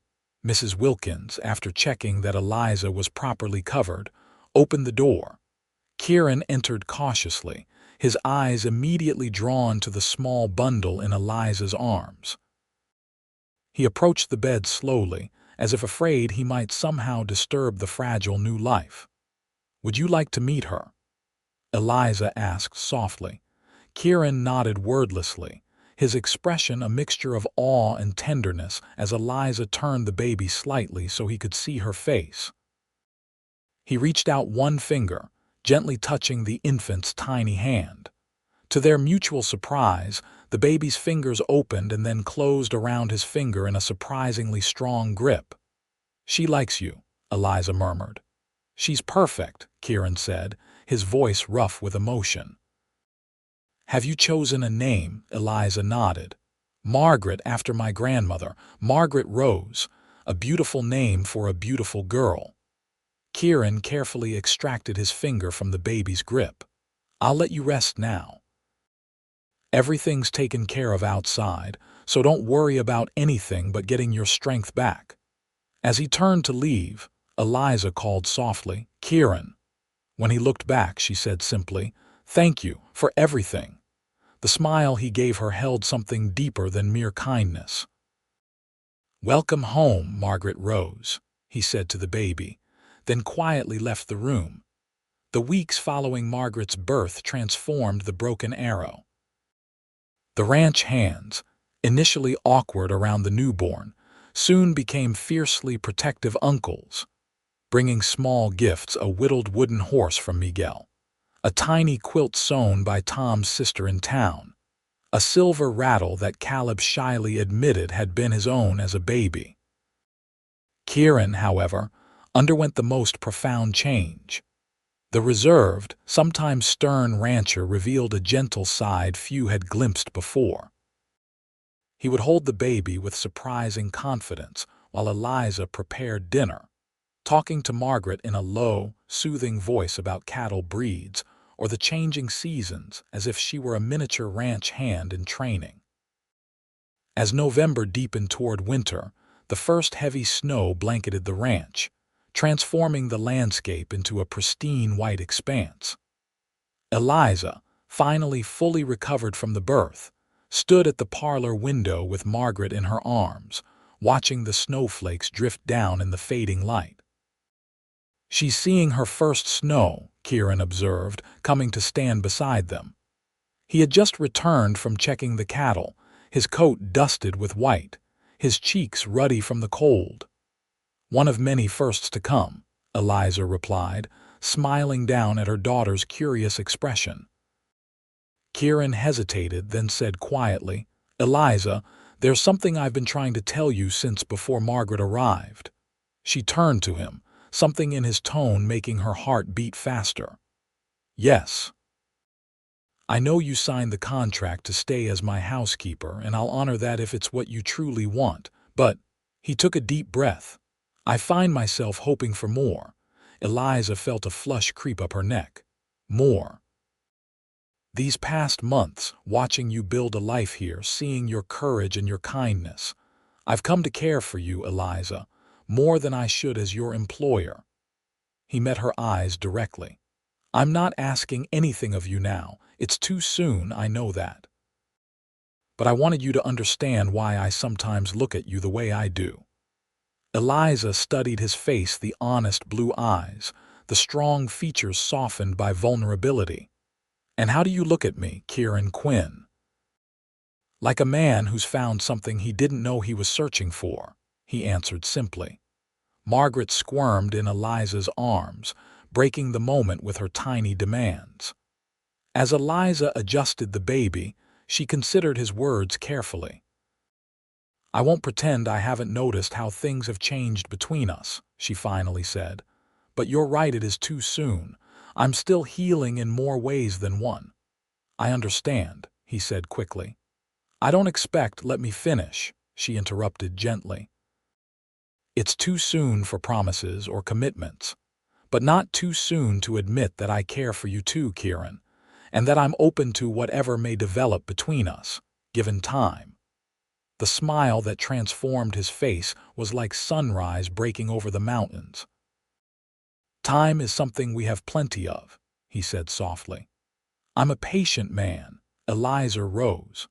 Mrs. Wilkins, after checking that Eliza was properly covered, opened the door. Kieran entered cautiously, his eyes immediately drawn to the small bundle in Eliza's arms. He approached the bed slowly, as if afraid he might somehow disturb the fragile new life. "Would you like to meet her?" Eliza asked softly. Kieran nodded wordlessly, his expression a mixture of awe and tenderness as Eliza turned the baby slightly so he could see her face. He reached out one finger, gently touching the infant's tiny hand. To their mutual surprise, the baby's fingers opened and then closed around his finger in a surprisingly strong grip. "She likes you," Eliza murmured. "She's perfect," Kieran said, his voice rough with emotion. "Have you chosen a name?" Eliza nodded. "Margaret, after my grandmother, Margaret Rose, a beautiful name for a beautiful girl." Kieran carefully extracted his finger from the baby's grip. "I'll let you rest now. Everything's taken care of outside, so don't worry about anything but getting your strength back." As he turned to leave, Eliza called softly, "Kieran." When he looked back, she said simply, "Thank you for everything." The smile he gave her held something deeper than mere kindness. "Welcome home, Margaret Rose," he said to the baby, then quietly left the room. The weeks following Margaret's birth transformed the broken arrow. The ranch hands, initially awkward around the newborn, soon became fiercely protective uncles, bringing small gifts: a whittled wooden horse from Miguel, a tiny quilt sewn by Tom's sister in town, a silver rattle that Caleb shyly admitted had been his own as a baby. Kieran, however, underwent the most profound change. The reserved, sometimes stern rancher revealed a gentle side few had glimpsed before. He would hold the baby with surprising confidence while Eliza prepared dinner, talking to Margaret in a low, soothing voice about cattle breeds or the changing seasons as if she were a miniature ranch hand in training. As November deepened toward winter, the first heavy snow blanketed the ranch, transforming the landscape into a pristine white expanse. Eliza, finally fully recovered from the birth, stood at the parlor window with Margaret in her arms, watching the snowflakes drift down in the fading light. "She's seeing her first snow," Kieran observed, coming to stand beside them. He had just returned from checking the cattle, his coat dusted with white, his cheeks ruddy from the cold. "One of many firsts to come," Eliza replied, smiling down at her daughter's curious expression. Kieran hesitated, then said quietly, "Eliza, there's something I've been trying to tell you since before Margaret arrived." She turned to him, something in his tone making her heart beat faster. "Yes. I know you signed the contract to stay as my housekeeper, and I'll honor that if it's what you truly want, but—" He took a deep breath. "I find myself hoping for more." Eliza felt a flush creep up her neck. "More. These past months, watching you build a life here, seeing your courage and your kindness. I've come to care for you, Eliza, more than I should as your employer." He met her eyes directly. "I'm not asking anything of you now. It's too soon, I know that. But I wanted you to understand why I sometimes look at you the way I do." Eliza studied his face, the honest blue eyes, the strong features softened by vulnerability. "And how do you look at me, Kieran Quinn?" "Like a man who's found something he didn't know he was searching for," he answered simply. Margaret squirmed in Eliza's arms, breaking the moment with her tiny demands. As Eliza adjusted the baby, she considered his words carefully. "I won't pretend I haven't noticed how things have changed between us," she finally said. "But you're right, it is too soon. I'm still healing in more ways than one." "I understand," he said quickly. "I don't expect—" "Let me finish," she interrupted gently. "It's too soon for promises or commitments, but not too soon to admit that I care for you too, Kieran, and that I'm open to whatever may develop between us, given time." The smile that transformed his face was like sunrise breaking over the mountains. "Time is something we have plenty of," he said softly. "I'm a patient man." Eliza rose.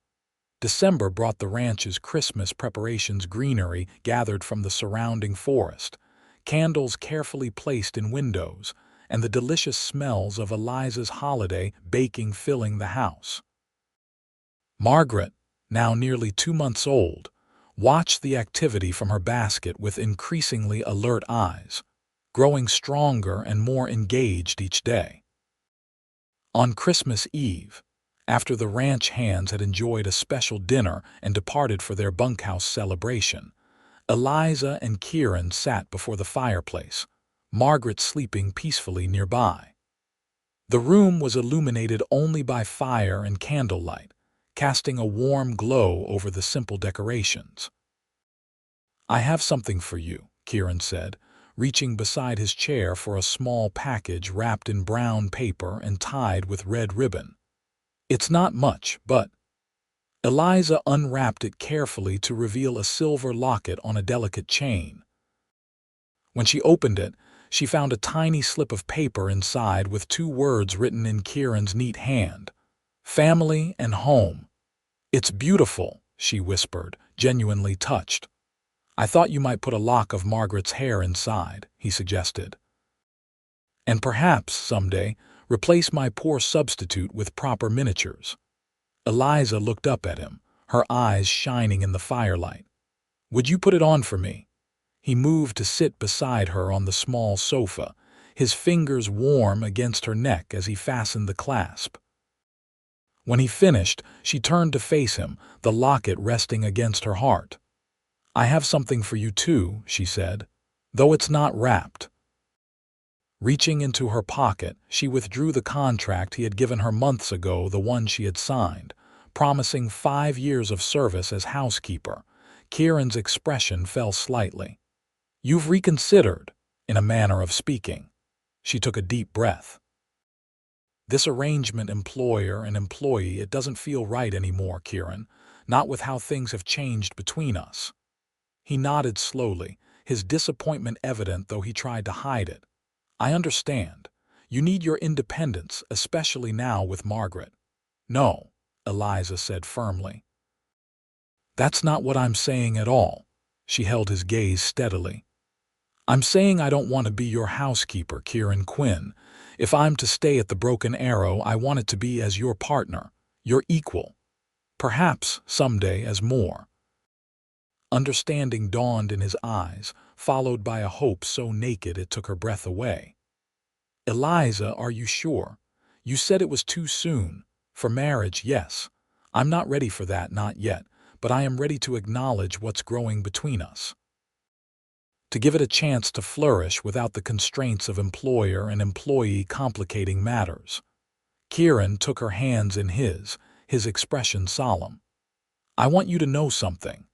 December brought the ranch's Christmas preparations, greenery gathered from the surrounding forest, candles carefully placed in windows, and the delicious smells of Eliza's holiday baking filling the house. Margaret, now nearly 2 months old, watched the activity from her basket with increasingly alert eyes, growing stronger and more engaged each day. On Christmas Eve, after the ranch hands had enjoyed a special dinner and departed for their bunkhouse celebration, Eliza and Kieran sat before the fireplace, Margaret sleeping peacefully nearby. The room was illuminated only by fire and candlelight, casting a warm glow over the simple decorations. "I have something for you," Kieran said, reaching beside his chair for a small package wrapped in brown paper and tied with red ribbon. "It's not much, but—" Eliza unwrapped it carefully to reveal a silver locket on a delicate chain. When she opened it, she found a tiny slip of paper inside with 2 words written in Kieran's neat hand: "Family and home." "It's beautiful," she whispered, genuinely touched. "I thought you might put a lock of Margaret's hair inside," he suggested. "And perhaps, someday, replace my poor substitute with proper miniatures." Eliza looked up at him, her eyes shining in the firelight. "Would you put it on for me?" He moved to sit beside her on the small sofa, his fingers warm against her neck as he fastened the clasp. When he finished, she turned to face him, the locket resting against her heart. "I have something for you too," she said, "though it's not wrapped." Reaching into her pocket, she withdrew the contract he had given her months ago, the one she had signed, promising 5 years of service as housekeeper. Kieran's expression fell slightly. "You've reconsidered," in a manner of speaking. She took a deep breath. "This arrangement, employer and employee, it doesn't feel right anymore, Kieran, not with how things have changed between us." He nodded slowly, his disappointment evident though he tried to hide it. "I understand. You need your independence, especially now with Margaret." "No," Eliza said firmly. "That's not what I'm saying at all." She held his gaze steadily. "I'm saying I don't want to be your housekeeper, Kieran Quinn. If I'm to stay at the Broken Arrow, I want it to be as your partner, your equal. Perhaps, someday, as more." Understanding dawned in his eyes, followed by a hope so naked it took her breath away. "Eliza, are you sure? You said it was too soon." For marriage, yes. I'm not ready for that, not yet, but I am ready to acknowledge what's growing between us. To give it a chance to flourish without the constraints of employer and employee complicating matters. Kieran took her hands in his expression solemn. I want you to know something.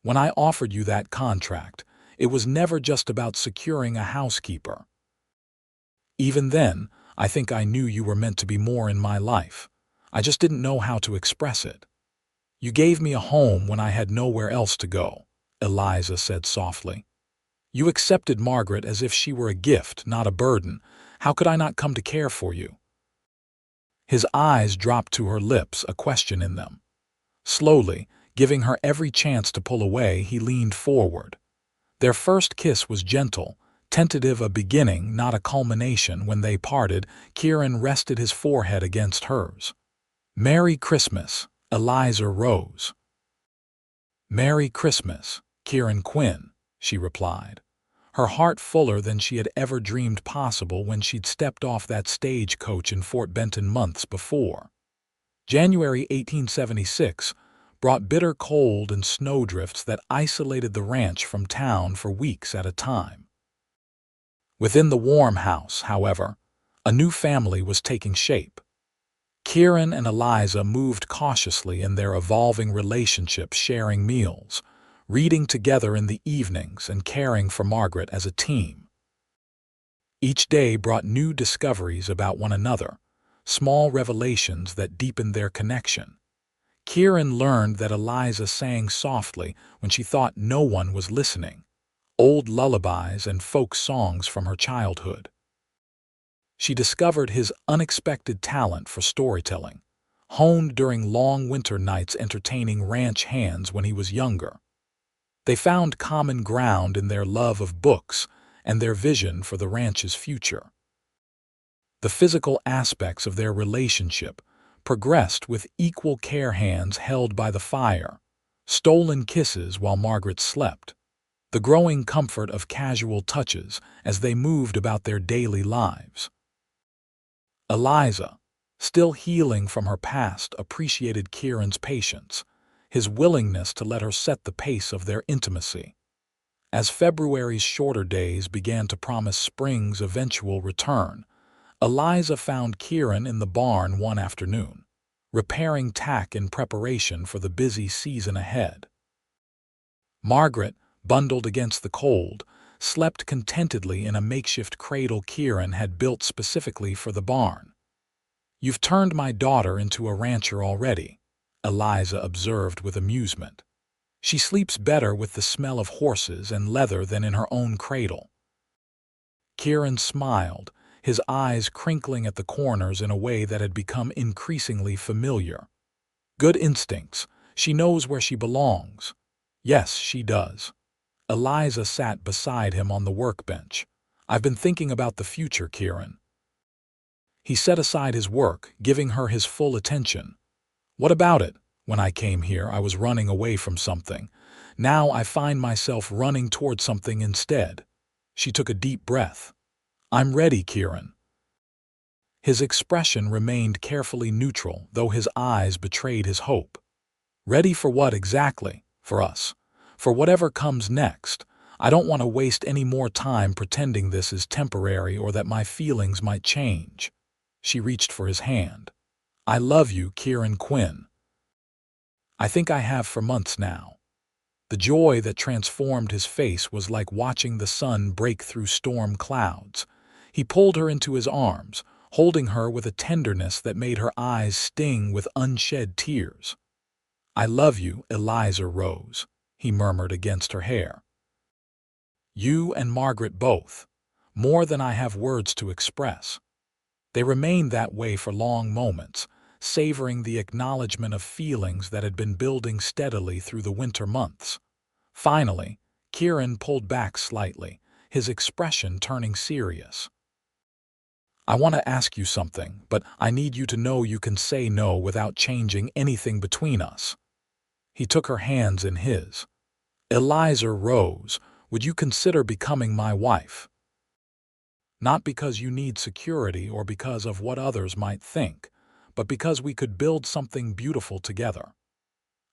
When I offered you that contract, it was never just about securing a housekeeper. Even then, I think I knew you were meant to be more in my life. I just didn't know how to express it. You gave me a home when I had nowhere else to go, Eliza said softly. You accepted Margaret as if she were a gift, not a burden. How could I not come to care for you? His eyes dropped to her lips, a question in them. Slowly, giving her every chance to pull away, he leaned forward. Their first kiss was gentle, tentative, a beginning, not a culmination. When they parted, Kieran rested his forehead against hers. Merry Christmas, Eliza rose. Merry Christmas, Kieran Quinn, she replied, her heart fuller than she had ever dreamed possible when she'd stepped off that stagecoach in Fort Benton months before. January 1876 brought bitter cold and snowdrifts that isolated the ranch from town for weeks at a time. Within the warm house, however, a new family was taking shape. Kieran and Eliza moved cautiously in their evolving relationship, sharing meals, reading together in the evenings, and caring for Margaret as a team. Each day brought new discoveries about one another, small revelations that deepened their connection. Kieran learned that Eliza sang softly when she thought no one was listening, old lullabies and folk songs from her childhood. She discovered his unexpected talent for storytelling, honed during long winter nights entertaining ranch hands when he was younger. They found common ground in their love of books and their vision for the ranch's future. The physical aspects of their relationship progressed with equal care, hands held by the fire, stolen kisses while Margaret slept, the growing comfort of casual touches as they moved about their daily lives. Eliza, still healing from her past, appreciated Kieran's patience, his willingness to let her set the pace of their intimacy. As February's shorter days began to promise spring's eventual return, Eliza found Kieran in the barn one afternoon, repairing tack in preparation for the busy season ahead. Margaret, bundled against the cold, slept contentedly in a makeshift cradle Kieran had built specifically for the barn. You've turned my daughter into a rancher already, Eliza observed with amusement. She sleeps better with the smell of horses and leather than in her own cradle. Kieran smiled, his eyes crinkling at the corners in a way that had become increasingly familiar. Good instincts. She knows where she belongs. Yes, she does. Eliza sat beside him on the workbench. I've been thinking about the future, Kieran. He set aside his work, giving her his full attention. What about it? When I came here, I was running away from something. Now I find myself running toward something instead. She took a deep breath. I'm ready, Kieran. His expression remained carefully neutral, though his eyes betrayed his hope. Ready for what exactly? For us. For whatever comes next. I don't want to waste any more time pretending this is temporary or that my feelings might change. She reached for his hand. I love you, Kieran Quinn. I think I have for months now. The joy that transformed his face was like watching the sun break through storm clouds. He pulled her into his arms, holding her with a tenderness that made her eyes sting with unshed tears. I love you, Eliza rose, he murmured against her hair. You and Margaret both, more than I have words to express. They remained that way for long moments, savoring the acknowledgement of feelings that had been building steadily through the winter months. Finally, Kieran pulled back slightly, his expression turning serious. I want to ask you something, but I need you to know you can say no without changing anything between us. He took her hands in his. Eliza rose. Would you consider becoming my wife? Not because you need security or because of what others might think, but because we could build something beautiful together.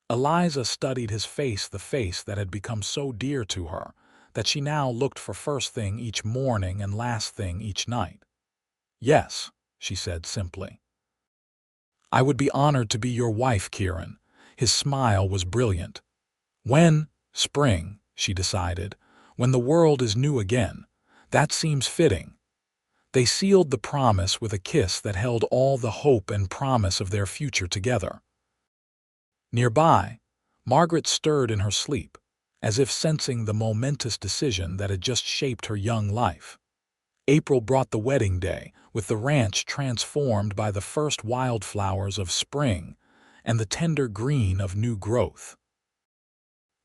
Eliza studied his face, the face that had become so dear to her, that she now looked for first thing each morning and last thing each night. "Yes," she said simply. "I would be honored to be your wife, Kieran." His smile was brilliant. "When? Spring," she decided. "When the world is new again. That seems fitting." They sealed the promise with a kiss that held all the hope and promise of their future together. Nearby, Margaret stirred in her sleep, as if sensing the momentous decision that had just shaped her young life. April brought the wedding day, with the ranch transformed by the first wildflowers of spring and the tender green of new growth.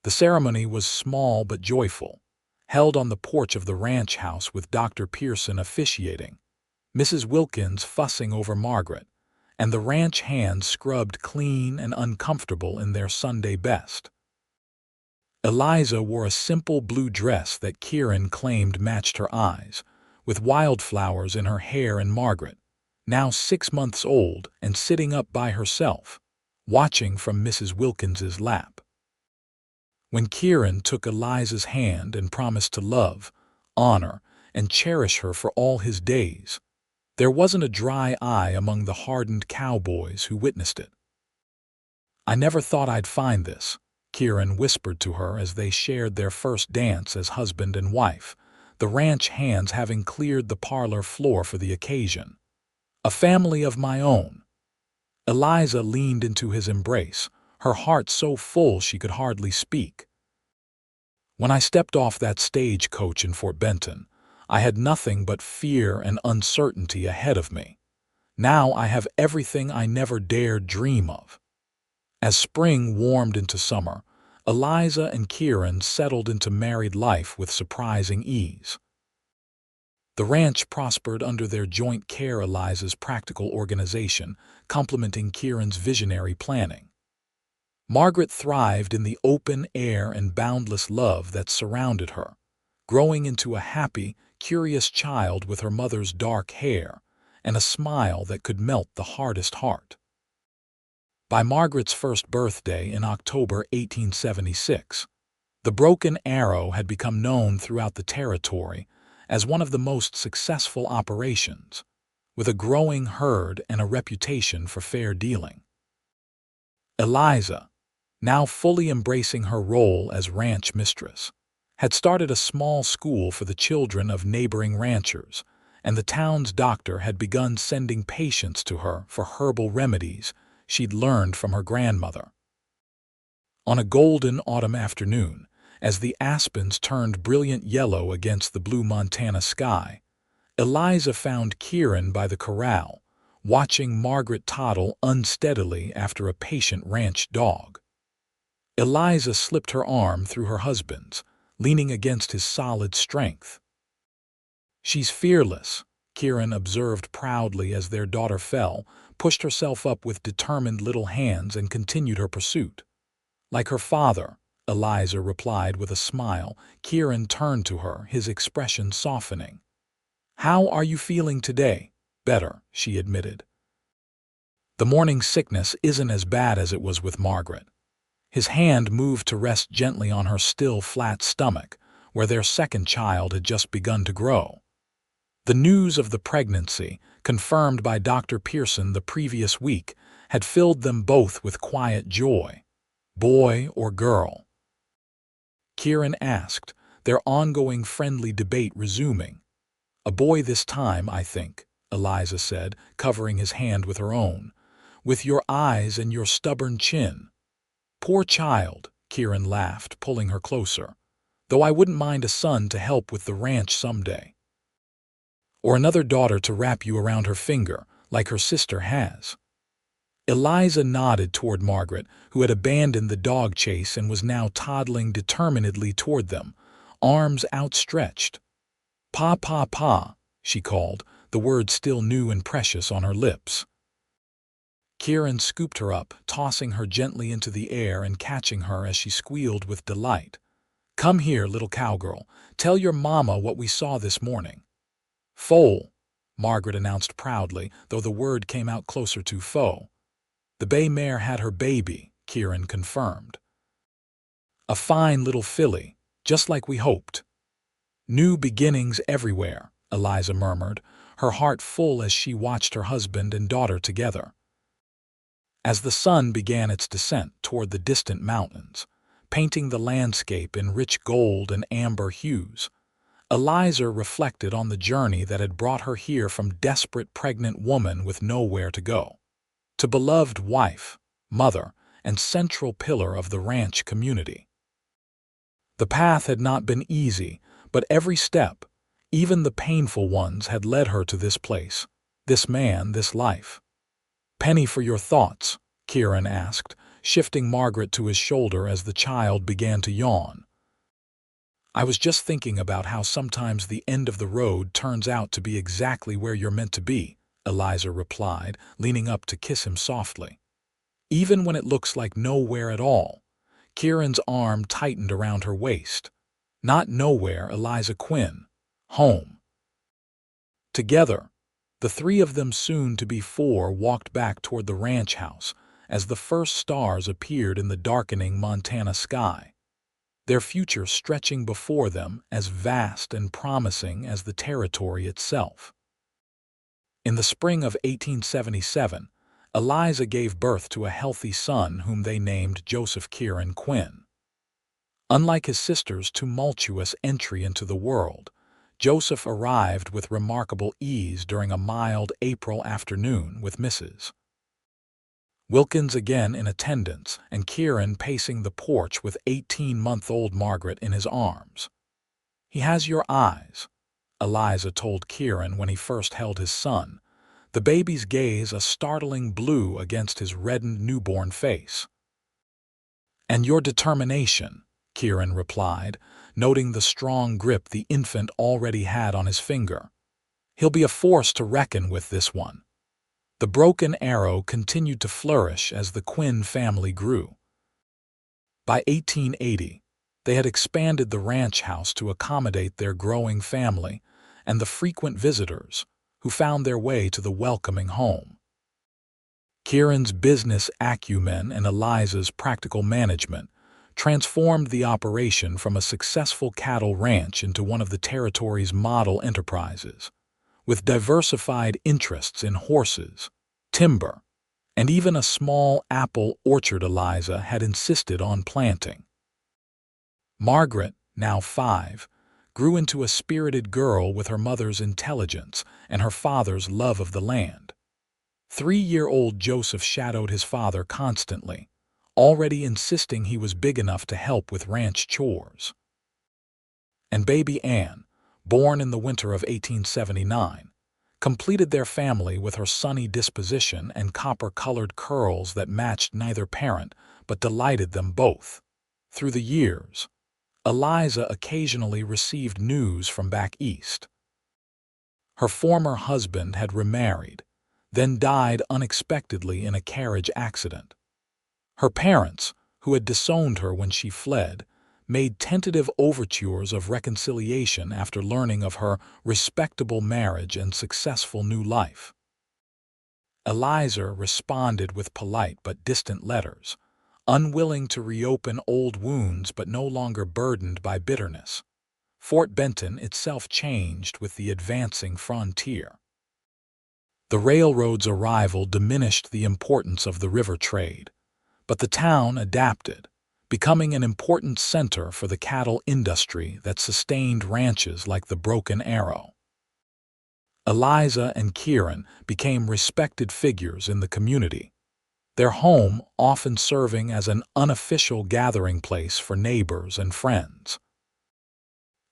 The ceremony was small but joyful, held on the porch of the ranch house with Dr. Pearson officiating, Mrs. Wilkins fussing over Margaret, and the ranch hands scrubbed clean and uncomfortable in their Sunday best. Eliza wore a simple blue dress that Kieran claimed matched her eyes, with wildflowers in her hair, and Margaret, now 6 months old and sitting up by herself, watching from Mrs. Wilkins's lap. When Kieran took Eliza's hand and promised to love, honor, and cherish her for all his days, there wasn't a dry eye among the hardened cowboys who witnessed it. "I never thought I'd find this," Kieran whispered to her as they shared their first dance as husband and wife, the ranch hands having cleared the parlor floor for the occasion. "A family of my own." Eliza leaned into his embrace, her heart so full she could hardly speak. "When I stepped off that stagecoach in Fort Benton, I had nothing but fear and uncertainty ahead of me. Now I have everything I never dared dream of." As spring warmed into summer, Eliza and Kieran settled into married life with surprising ease. The ranch prospered under their joint care, Eliza's practical organization complementing Kieran's visionary planning. Margaret thrived in the open air and boundless love that surrounded her, growing into a happy, curious child with her mother's dark hair and a smile that could melt the hardest heart. By Margaret's first birthday in October 1876, the Broken Arrow had become known throughout the territory as one of the most successful operations, with a growing herd and a reputation for fair dealing. Eliza, now fully embracing her role as ranch mistress, had started a small school for the children of neighboring ranchers, and the town's doctor had begun sending patients to her for herbal remedies she'd learned from her grandmother. On a golden autumn afternoon, as the aspens turned brilliant yellow against the blue Montana sky, Eliza found Kieran by the corral, watching Margaret toddle unsteadily after a patient ranch dog. Eliza slipped her arm through her husband's, leaning against his solid strength. "She's fearless," Kieran observed proudly as their daughter fell, pushed herself up with determined little hands and continued her pursuit. "Like her father," Eliza replied with a smile. Kieran turned to her, his expression softening. "How are you feeling today?" "Better," she admitted. "The morning sickness isn't as bad as it was with Margaret." His hand moved to rest gently on her still flat stomach, where their second child had just begun to grow. The news of the pregnancy, confirmed by Dr. Pearson the previous week, had filled them both with quiet joy. "Boy or girl?" Kieran asked, their ongoing friendly debate resuming. "A boy this time, I think," Eliza said, covering his hand with her own. "With your eyes and your stubborn chin." "Poor child," Kieran laughed, pulling her closer. "Though I wouldn't mind a son to help with the ranch someday. Or another daughter to wrap you around her finger, like her sister has." Eliza nodded toward Margaret, who had abandoned the dog chase and was now toddling determinedly toward them, arms outstretched. "Pa, pa, pa," she called, the word still new and precious on her lips. Kieran scooped her up, tossing her gently into the air and catching her as she squealed with delight. "Come here, little cowgirl. Tell your mama what we saw this morning." "Foal," Margaret announced proudly, though the word came out closer to foe. The bay mare had her baby, Kieran confirmed. A fine little filly, just like we hoped. New beginnings everywhere, Eliza murmured, her heart full as she watched her husband and daughter together. As the sun began its descent toward the distant mountains, painting the landscape in rich gold and amber hues, Eliza reflected on the journey that had brought her here from desperate pregnant woman with nowhere to go, to beloved wife, mother, and central pillar of the ranch community. The path had not been easy, but every step, even the painful ones, had led her to this place, this man, this life. "Penny for your thoughts?" Kieran asked, shifting Margaret to his shoulder as the child began to yawn. "I was just thinking about how sometimes the end of the road turns out to be exactly where you're meant to be," Eliza replied, leaning up to kiss him softly. "Even when it looks like nowhere at all." Kieran's arm tightened around her waist. Not nowhere, Eliza Quinn. Home. Together, the three of them, soon to be four, walked back toward the ranch house as the first stars appeared in the darkening Montana sky, their future stretching before them as vast and promising as the territory itself. In the spring of 1877, Eliza gave birth to a healthy son whom they named Joseph Kieran Quinn. Unlike his sister's tumultuous entry into the world, Joseph arrived with remarkable ease during a mild April afternoon with Mrs. Wilkins again in attendance and Kieran pacing the porch with 18-month-old Margaret in his arms. "He has your eyes," Eliza told Kieran when he first held his son, the baby's gaze a startling blue against his reddened newborn face. "And your determination," Kieran replied, noting the strong grip the infant already had on his finger. "He'll be a force to reckon with, this one." The broken arrow continued to flourish as the Quinn family grew. By 1880, they had expanded the ranch house to accommodate their growing family and the frequent visitors who found their way to the welcoming home. Kieran's business acumen and Eliza's practical management transformed the operation from a successful cattle ranch into one of the territory's model enterprises, with diversified interests in horses, timber, and even a small apple orchard Eliza had insisted on planting. Margaret, now 5, grew into a spirited girl with her mother's intelligence and her father's love of the land. 3-year-old Joseph shadowed his father constantly, already insisting he was big enough to help with ranch chores. And baby Anne, born in the winter of 1879, completed their family with her sunny disposition and copper-colored curls that matched neither parent but delighted them both. Through the years, Eliza occasionally received news from back east. Her former husband had remarried, then died unexpectedly in a carriage accident. Her parents, who had disowned her when she fled, made tentative overtures of reconciliation after learning of her respectable marriage and successful new life. Eliza responded with polite but distant letters, unwilling to reopen old wounds but no longer burdened by bitterness. Fort Benton itself changed with the advancing frontier. The railroad's arrival diminished the importance of the river trade, but the town adapted, becoming an important center for the cattle industry that sustained ranches like the Broken Arrow. Eliza and Kieran became respected figures in the community, their home often serving as an unofficial gathering place for neighbors and friends.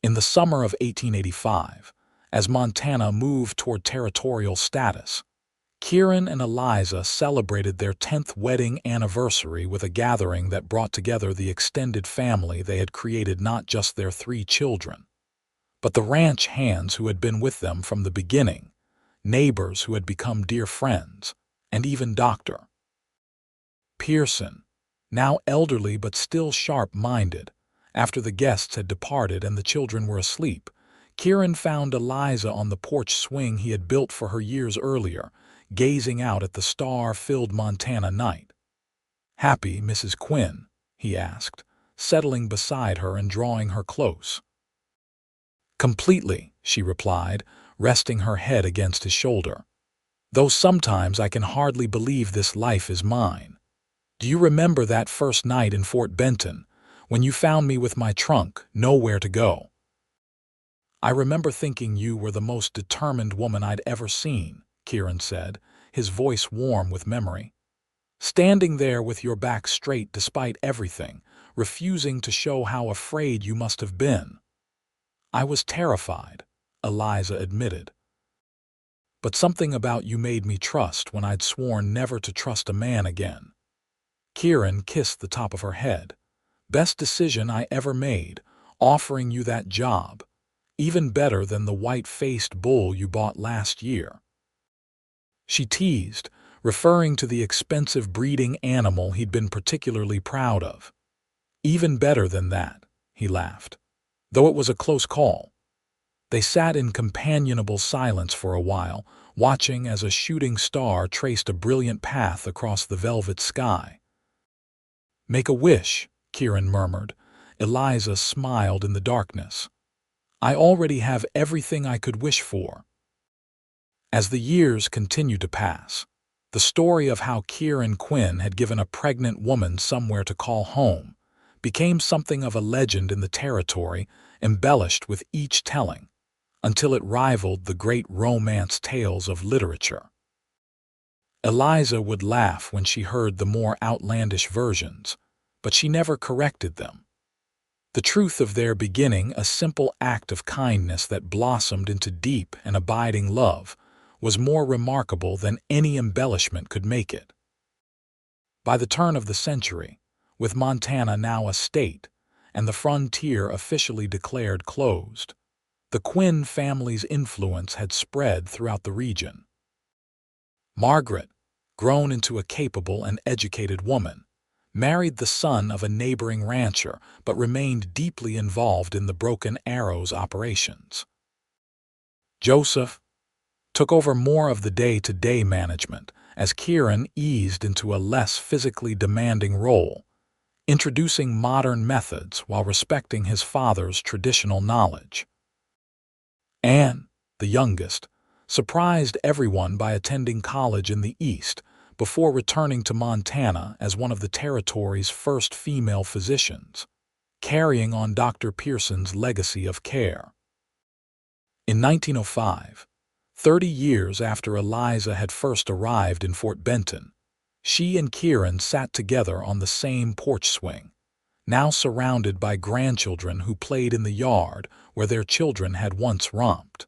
In the summer of 1885, as Montana moved toward territorial status, Kieran and Eliza celebrated their 10th wedding anniversary with a gathering that brought together the extended family they had created, not just their 3 children, but the ranch hands who had been with them from the beginning, neighbors who had become dear friends, and even Dr. Pearson, now elderly but still sharp-minded. After the guests had departed and the children were asleep, Kieran found Eliza on the porch swing he had built for her years earlier, gazing out at the star-filled Montana night. "Happy, Mrs. Quinn?" he asked, settling beside her and drawing her close. "Completely," she replied, resting her head against his shoulder. "Though sometimes I can hardly believe this life is mine. Do you remember that first night in Fort Benton, when you found me with my trunk, nowhere to go? I remember thinking you were the most determined woman I'd ever seen," Kieran said, his voice warm with memory. "Standing there with your back straight despite everything, refusing to show how afraid you must have been." "I was terrified," Eliza admitted. "But something about you made me trust when I'd sworn never to trust a man again." Kieran kissed the top of her head. "Best decision I ever made, offering you that job. Even better than the white-faced bull you bought last year." She teased, referring to the expensive breeding animal he'd been particularly proud of. "Even better than that," he laughed, "though it was a close call." They sat in companionable silence for a while, watching as a shooting star traced a brilliant path across the velvet sky. "Make a wish," Kieran murmured. Eliza smiled in the darkness. "I already have everything I could wish for." As the years continued to pass, the story of how Kieran Quinn had given a pregnant woman somewhere to call home became something of a legend in the territory, embellished with each telling, until it rivaled the great romance tales of literature. Eliza would laugh when she heard the more outlandish versions, but she never corrected them. The truth of their beginning, a simple act of kindness that blossomed into deep and abiding love, was more remarkable than any embellishment could make it. By the turn of the century, with Montana now a state and the frontier officially declared closed, the Quinn family's influence had spread throughout the region. Margaret, grown into a capable and educated woman, married the son of a neighboring rancher but remained deeply involved in the Broken Arrow's operations. Joseph took over more of the day-to-day management as Kieran eased into a less physically demanding role, introducing modern methods while respecting his father's traditional knowledge. Anne, the youngest, surprised everyone by attending college in the East before returning to Montana as one of the territory's first female physicians, carrying on Dr. Pearson's legacy of care. In 1905, 30 years after Eliza had first arrived in Fort Benton, she and Kieran sat together on the same porch swing, now surrounded by grandchildren who played in the yard where their children had once romped.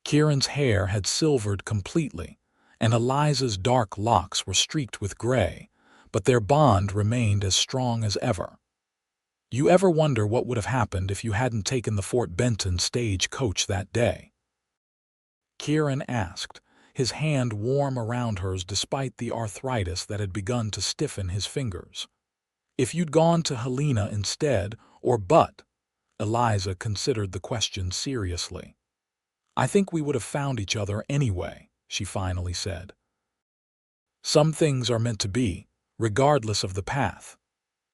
Kieran's hair had silvered completely, and Eliza's dark locks were streaked with gray, but their bond remained as strong as ever. "You ever wonder what would have happened if you hadn't taken the Fort Benton stagecoach that day?" Kieran asked, his hand warm around hers despite the arthritis that had begun to stiffen his fingers. "If you'd gone to Helena instead, or but?" Eliza considered the question seriously. "I think we would have found each other anyway," she finally said. "Some things are meant to be, regardless of the path."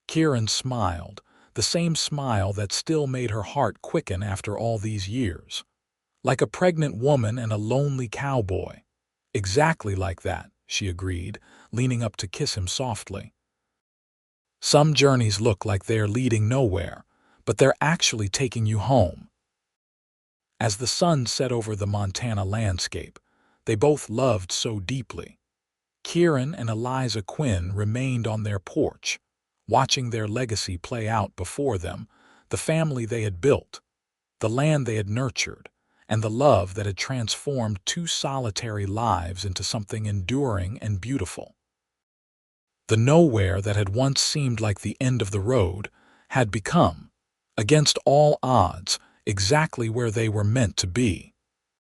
Kieran smiled, the same smile that still made her heart quicken after all these years. "Like a pregnant woman and a lonely cowboy." "Exactly like that," she agreed, leaning up to kiss him softly. "Some journeys look like they're leading nowhere, but they're actually taking you home." As the sun set over the Montana landscape, they both loved so deeply. Kieran and Eliza Quinn remained on their porch, watching their legacy play out before them, the family they had built, the land they had nurtured, and the love that had transformed two solitary lives into something enduring and beautiful. The nowhere that had once seemed like the end of the road had become, against all odds, exactly where they were meant to be.